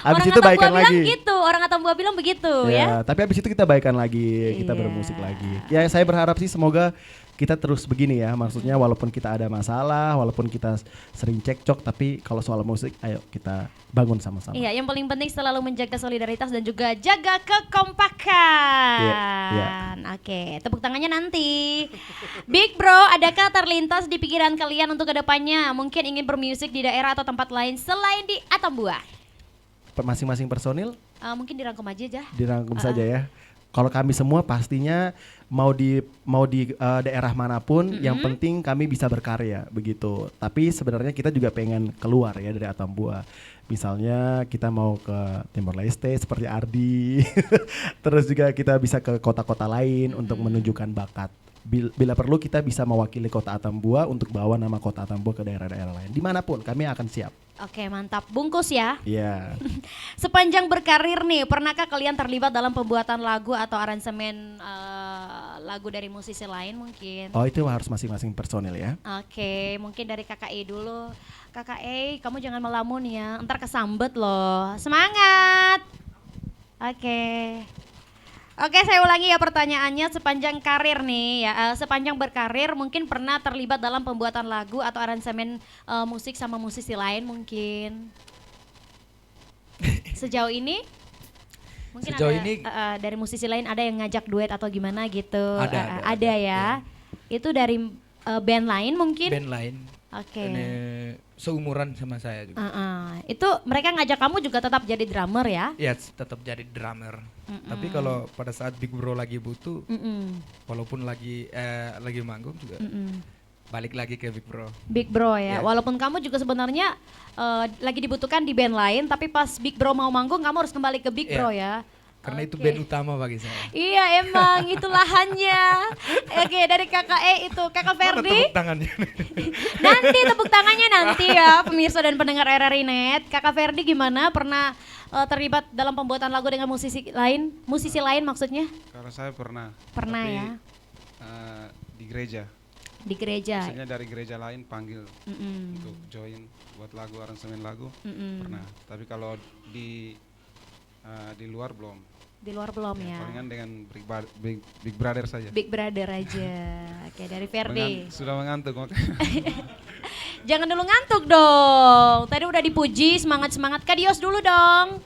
Abis itu baikan lagi.
Gitu, orang Atambua bilang begitu ya.
Tapi abis itu kita baikan lagi, kita bermusik lagi. Ya saya berharap sih semoga kita terus begini ya, maksudnya walaupun kita ada masalah, walaupun kita sering cekcok, tapi kalau soal musik ayo kita bangun sama-sama.
Iya, yang paling penting selalu menjaga solidaritas dan juga jaga kekompakan. Oke, tepuk tangannya nanti. Big Bro, adakah terlintas di pikiran kalian untuk kedepannya mungkin ingin bermusik di daerah atau tempat lain selain di Atambua?
Masing-masing personil?
Mungkin dirangkum aja.
Dirangkum saja ya. Kalau kami semua pastinya mau di daerah manapun, yang penting kami bisa berkarya begitu. Tapi sebenarnya kita juga pengen keluar ya dari Atambua. Misalnya kita mau ke Timor Leste seperti Ardi, terus juga kita bisa ke kota-kota lain untuk menunjukkan bakat. Bila perlu kita bisa mewakili kota Atambua untuk bawa nama kota Atambua ke daerah-daerah lain. Dimanapun kami akan siap.
Oke, mantap. Bungkus ya.
Iya.
Sepanjang berkarir nih, pernahkah kalian terlibat dalam pembuatan lagu atau aransemen lagu dari musisi lain mungkin?
Oh, itu harus masing-masing personil ya.
Oke, mungkin dari Kakak E dulu. Kakak E, kamu jangan melamun ya, ntar kesambet loh. Semangat. Oke, saya ulangi ya pertanyaannya. Sepanjang karir nih ya, sepanjang berkarir mungkin pernah terlibat dalam pembuatan lagu atau aransemen musik sama musisi lain mungkin? Sejauh ini mungkin
Sejauh
ada
ini
dari musisi lain ada yang ngajak duet atau gimana gitu?
Ada
ya. Itu dari band lain mungkin?
Band lain.
Oke.
Seumuran sama saya juga.
Itu mereka ngajak kamu juga tetap jadi drummer ya?
Iya, tetap jadi drummer. Tapi kalau pada saat Big Bro lagi butuh, walaupun lagi manggung juga, balik lagi ke Big Bro.
Big Bro ya. Walaupun kamu juga sebenarnya lagi dibutuhkan di band lain, tapi pas Big Bro mau manggung, kamu harus kembali ke Big Bro ya.
Karena itu band utama bagi saya.
Iya emang itu lahannya. Oke, dari Kakak itu Kakak Ferdi.
Tepuk tangannya.
Nanti tepuk tangannya nanti ya pemirsa dan pendengar RRI Net. Kakak Ferdi gimana? Pernah terlibat dalam pembuatan lagu dengan musisi lain? Musisi lain maksudnya?
Kalau saya pernah.
Pernah
tapi,
ya.
Di gereja.
Di gereja.
Biasanya dari gereja lain panggil untuk join buat lagu, aransemen lagu. Pernah. Tapi kalau di luar belum.
Di luar belum ya.
Palingan dengan Big Brother saja.
Big Brother aja. Oke, dari Ferdi.
Sudah mengantuk.
Jangan dulu ngantuk dong. Tadi udah dipuji, semangat-semangat. Kak Dios dulu dong.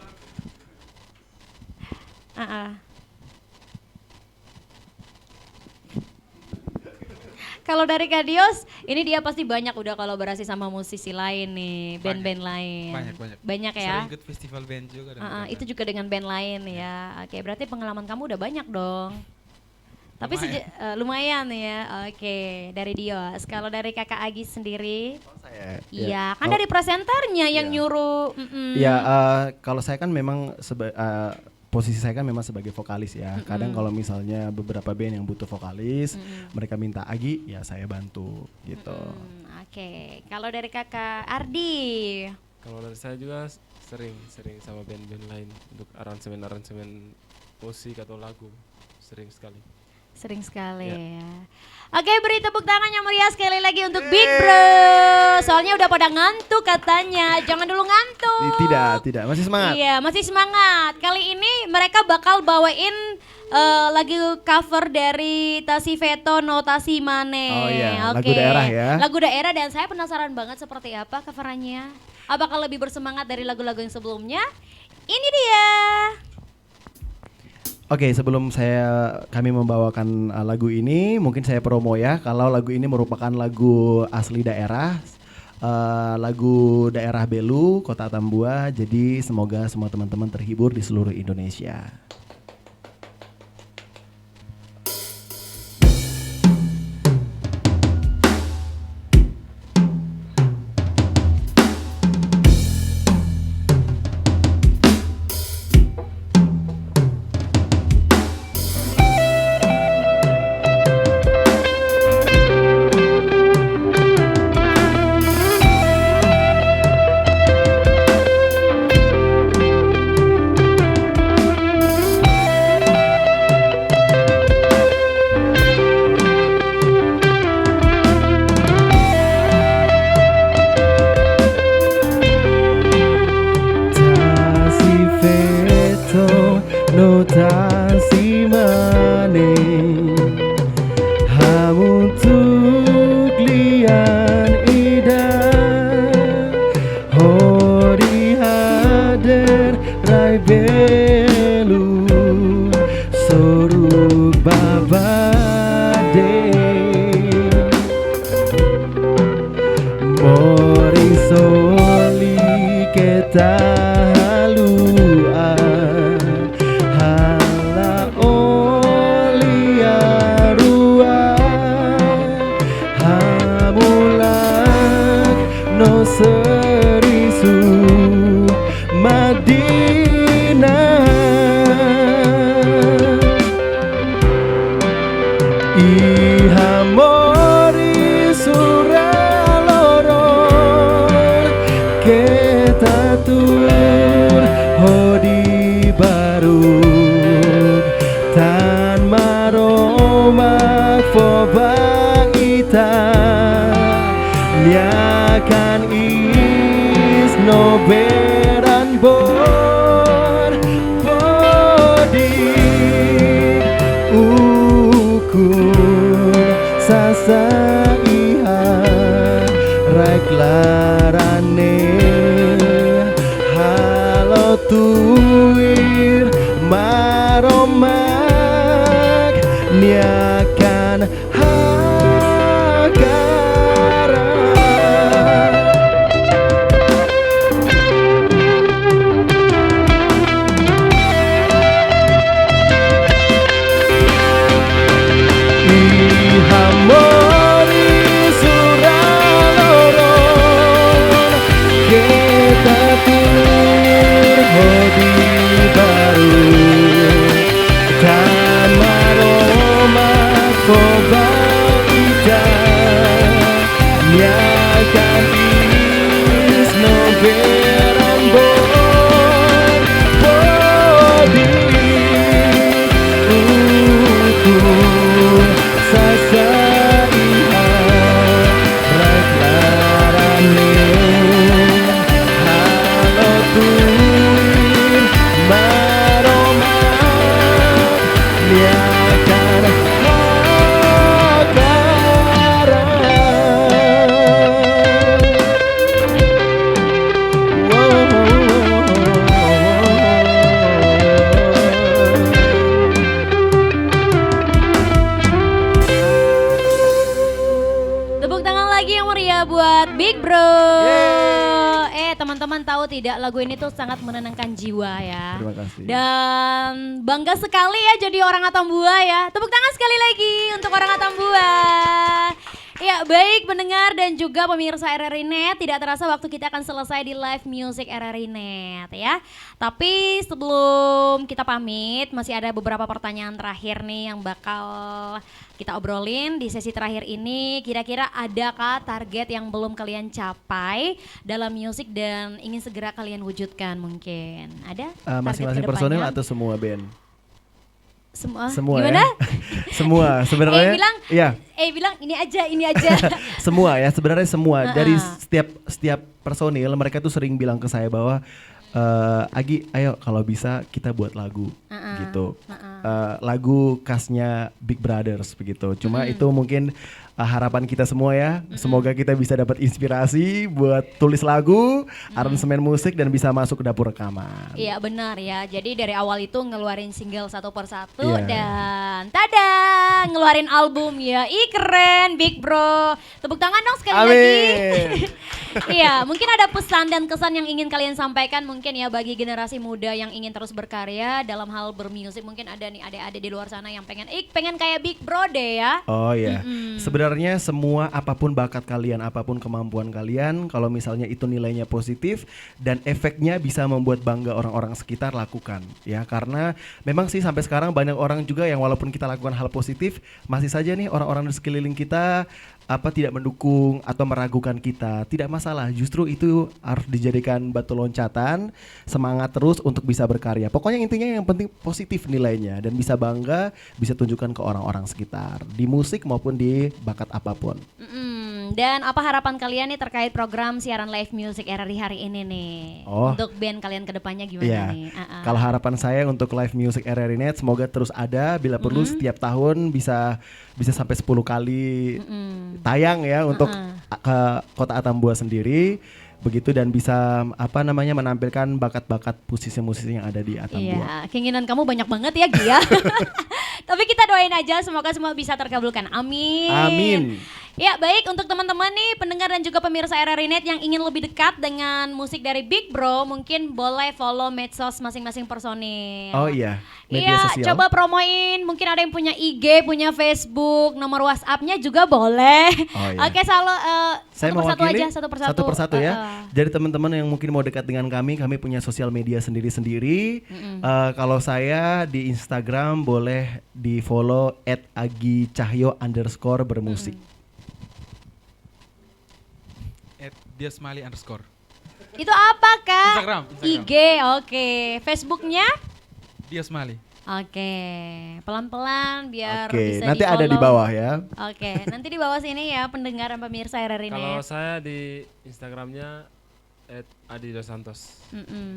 Kalau dari Kak Dios, ini dia pasti banyak udah kolaborasi sama musisi lain nih, band-band lain. Banyak ya.
Sering ikut festival band juga.
Itu juga dengan band lain ya. Oke, berarti pengalaman kamu udah banyak dong. Tapi lumayan ya. Oke, dari Dios. Kalau dari Kakak Agis sendiri?
Saya.
Iya, kan dari presenternya yang nyuruh.
Iya, kalau saya kan memang posisi saya kan memang sebagai vokalis ya. Kadang kalau misalnya beberapa band yang butuh vokalis, mereka minta Agi, ya saya bantu gitu.
Oke, kalau dari Kakak Ardi?
Kalau dari saya juga sering sama band-band lain untuk aransemen musik atau lagu, sering sekali.
Sering sekali ya. Oke, beri tepuk tangan yang meriah sekali lagi untuk Big Bro. Soalnya udah pada ngantuk katanya. Jangan dulu ngantuk.
Tidak, masih semangat.
Iya, masih semangat. Kali ini mereka bakal bawain lagu cover dari Tasi Veto Notasi Mane.
Oh iya, lagu daerah ya.
Lagu daerah, dan saya penasaran banget seperti apa coverannya. Apakah lebih bersemangat dari lagu-lagu yang sebelumnya? Ini dia.
Oke, sebelum kami membawakan lagu ini, mungkin saya promo ya. Kalau lagu ini merupakan lagu asli daerah, lagu daerah Belu, Kota Tambua. Jadi semoga semua teman-teman terhibur di seluruh Indonesia.
Notasi mane hamutuk lian ida hori hader rai belu soruk babade mori soli kita serisu Madinah ihamori suraloror kita tur hodi baru tan maromak fobang ita kan is no beran bor body ukur sasa iha rek larane halo
tuir maromak niakan hagara. Ihamori suraloron kita tuir hodi baru kan maroma koba ida nyakan is no berambon hodi sasa iha raklarane halo tuir maroma niakan hagara.
Tepuk tangan lagi yang meriah buat Big Bro. Teman-teman tahu tidak lagu ini tuh sangat menenangkan jiwa ya.
Terima kasih.
Dan bangga sekali ya jadi orang Atambua ya. Tepuk tangan sekali lagi untuk orang Atambua. Ya baik pendengar dan juga pemirsa RRI Net, tidak terasa waktu kita akan selesai di live music RRI Net ya. Tapi sebelum kita pamit masih ada beberapa pertanyaan terakhir nih yang bakal kita obrolin di sesi terakhir ini. Kira-kira adakah target yang belum kalian capai dalam musik dan ingin segera kalian wujudkan mungkin? Ada?
Masing-masing personil atau semua band?
Semua gimana?
Ya? Semua sebenarnya.
bilang ini aja.
Semua ya sebenarnya semua. Dari setiap personil mereka tuh sering bilang ke saya bahwa Agi, ayo kalau bisa kita buat lagu gitu. Lagu khasnya Big Brothers begitu. Cuma itu mungkin harapan kita semua ya. Semoga kita bisa dapat inspirasi buat tulis lagu, aransemen musik dan bisa masuk ke dapur rekaman.
Iya benar ya. Jadi dari awal itu ngeluarin single satu persatu dan tada ngeluarin album ya. Ih keren Big Bro. Tepuk tangan dong sekali lagi. Iya, mungkin ada pesan dan kesan yang ingin kalian sampaikan mungkin ya bagi generasi muda yang ingin terus berkarya dalam hal bermusik. Mungkin ada nih adik-adik di luar sana yang pengen kayak Big Bro deh ya.
Oh iya. Sebenarnya semua apapun bakat kalian, apapun kemampuan kalian, kalau misalnya itu nilainya positif dan efeknya bisa membuat bangga orang-orang sekitar, lakukan ya. Karena memang sih sampai sekarang banyak orang juga yang walaupun kita lakukan hal positif, masih saja nih orang-orang di sekeliling kita tidak mendukung atau meragukan kita. Tidak masalah, justru itu harus dijadikan batu loncatan, semangat terus untuk bisa berkarya. Pokoknya intinya yang penting positif nilainya dan bisa bangga, bisa tunjukkan ke orang-orang sekitar di musik maupun di bakat apapun.
Dan apa harapan kalian nih terkait program siaran live music RRI hari ini nih? Untuk band kalian kedepannya gimana nih?
Kalau harapan saya untuk live music RRI Net semoga terus ada, bila perlu setiap tahun bisa sampai 10 kali tayang ya untuk ke Kota Atambua sendiri. Begitu dan bisa menampilkan bakat-bakat musisi-musisi yang ada di Atambua.
Iya, keinginan kamu banyak banget ya Gia. Tapi kita doain aja semoga semua bisa terkabulkan. Amin.
Amin.
Ya baik, untuk teman-teman nih pendengar dan juga pemirsa RRI Net yang ingin lebih dekat dengan musik dari Big Bro, mungkin boleh follow medsos masing-masing personil.
Oh iya, media sosial.
Coba promoin, mungkin ada yang punya IG, punya Facebook, nomor WhatsApp-nya juga boleh.
Oh, iya.
Oke,
saya
satu persatu
mewakili
aja, satu persatu.
Ya. Jadi teman-teman yang mungkin mau dekat dengan kami punya sosial media sendiri-sendiri. Kalau saya di Instagram boleh di follow @agicahyo_bermusik.
@diasmali_.
Itu apa Kak?
Instagram.
IG, oke. Facebooknya?
Diasmali.
Oke, pelan-pelan biar
Oke,
bisa
nanti
di-follow.
ada di bawah ya.
Oke, nanti di bawah sini ya pendengar dan pemirsa RRI Net.
Kalau saya di Instagramnya @adi_dos_santos.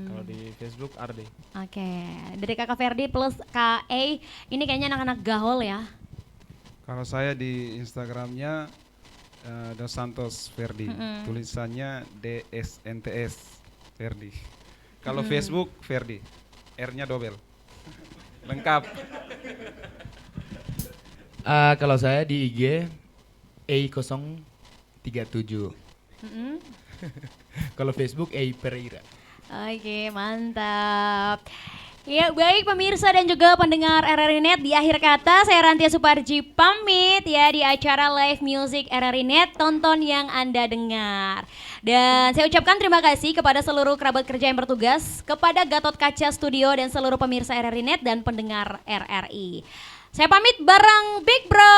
Kalau di Facebook Ardi.
Oke, dari Kakak Ferdi plus KE, ini kayaknya anak-anak gaul ya.
Kalau saya di Instagramnya Dos Santos Ferdi, tulisannya DSNTS Ferdi. Kalau Facebook Ferdi, R-nya double. Lengkap.
Kalau saya di IG E037. Kalau Facebook E Pereira.
Oke, mantap. Ya, baik pemirsa dan juga pendengar RRI Net, di akhir kata saya Rantia Suparji pamit ya di acara Live Music RRI Net, tonton yang Anda dengar. Dan saya ucapkan terima kasih kepada seluruh kerabat kerja yang bertugas, kepada Gatot Kaca Studio dan seluruh pemirsa RRI Net dan pendengar RRI. Saya pamit bareng Big Bro,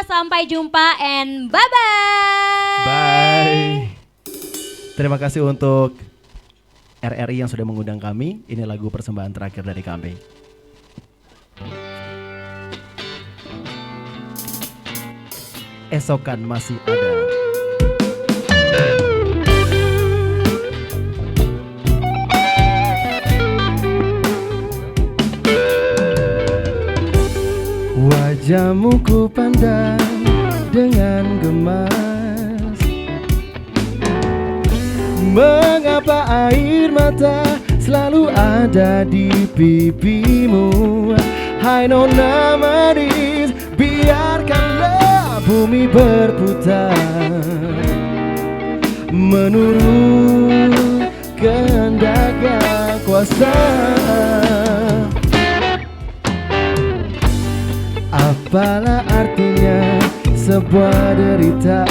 sampai jumpa and bye-bye.
Bye. Terima kasih untuk RRI yang sudah mengundang kami. Ini lagu persembahan terakhir dari kami. Esokan masih ada. Wajahmu ku pandang dengan gemas. Mengapa air mata selalu ada di pipimu? Hai nona manis, biarkanlah bumi berputar menurut kehendak yang kuasa. Apalah artinya sebuah derita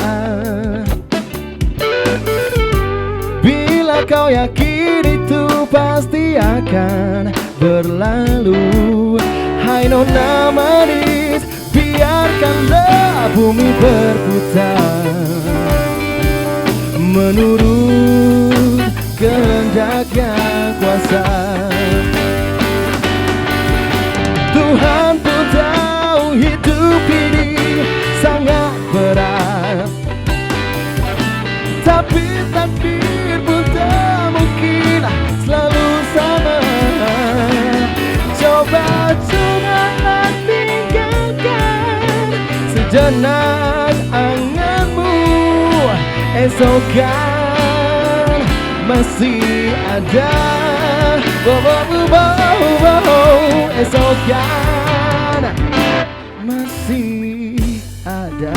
bila kau yakin itu pasti akan berlalu. Hai nona manis, biarkanlah bumi berputar menurut kehendak yang kuasa. Tuhan pun tahu hidup ini sangat berat, tapi takdir pun tak mungkin selalu sama. Coba-cobalah tinggalkan sejenak anganmu. Esok kan masih ada. Esok kan masih ada.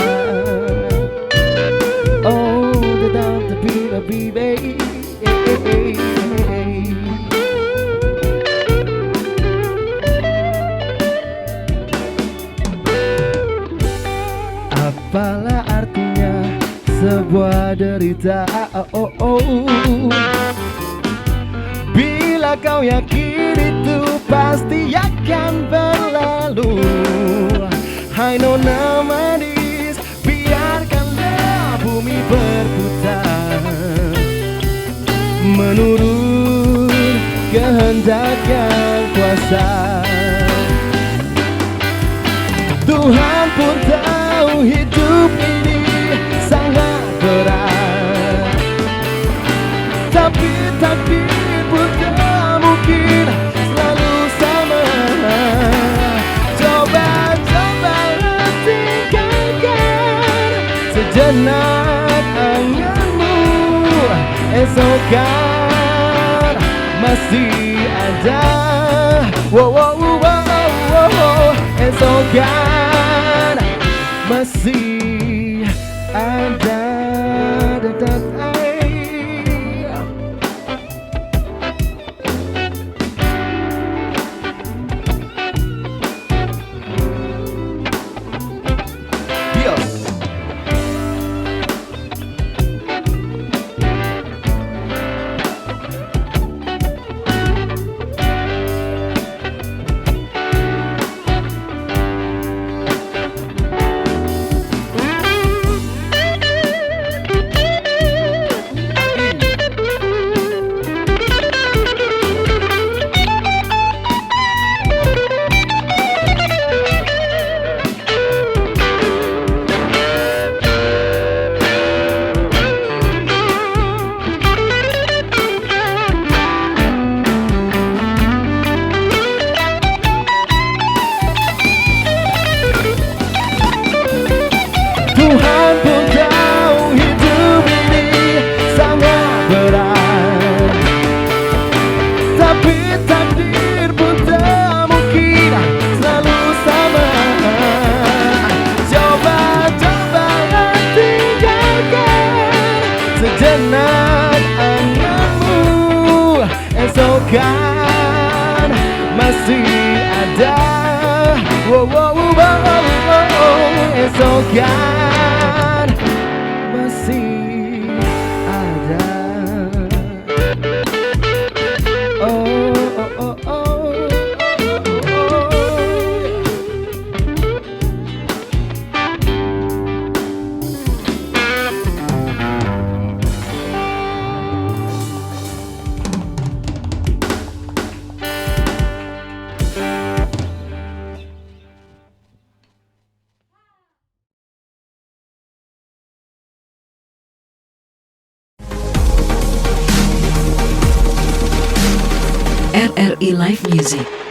Oh, tetap lebih baik. Apalah artinya sebuah derita? Bila kau yakin itu pasti akan berlalu. Hai nona manis, biarkanlah bumi berputar menurut kehendak yang kuasa. Tuhan pun tahu hidup ini sangat berat, tapi takdir pun tak mungkin selalu sama. Coba-cobalah tinggalkan sejenak anganmu. Esok kan masih ada. Esok kan masih ada.
dan anakmu esok kan masih ada. Esok kan masih ada.
RRI Live Music.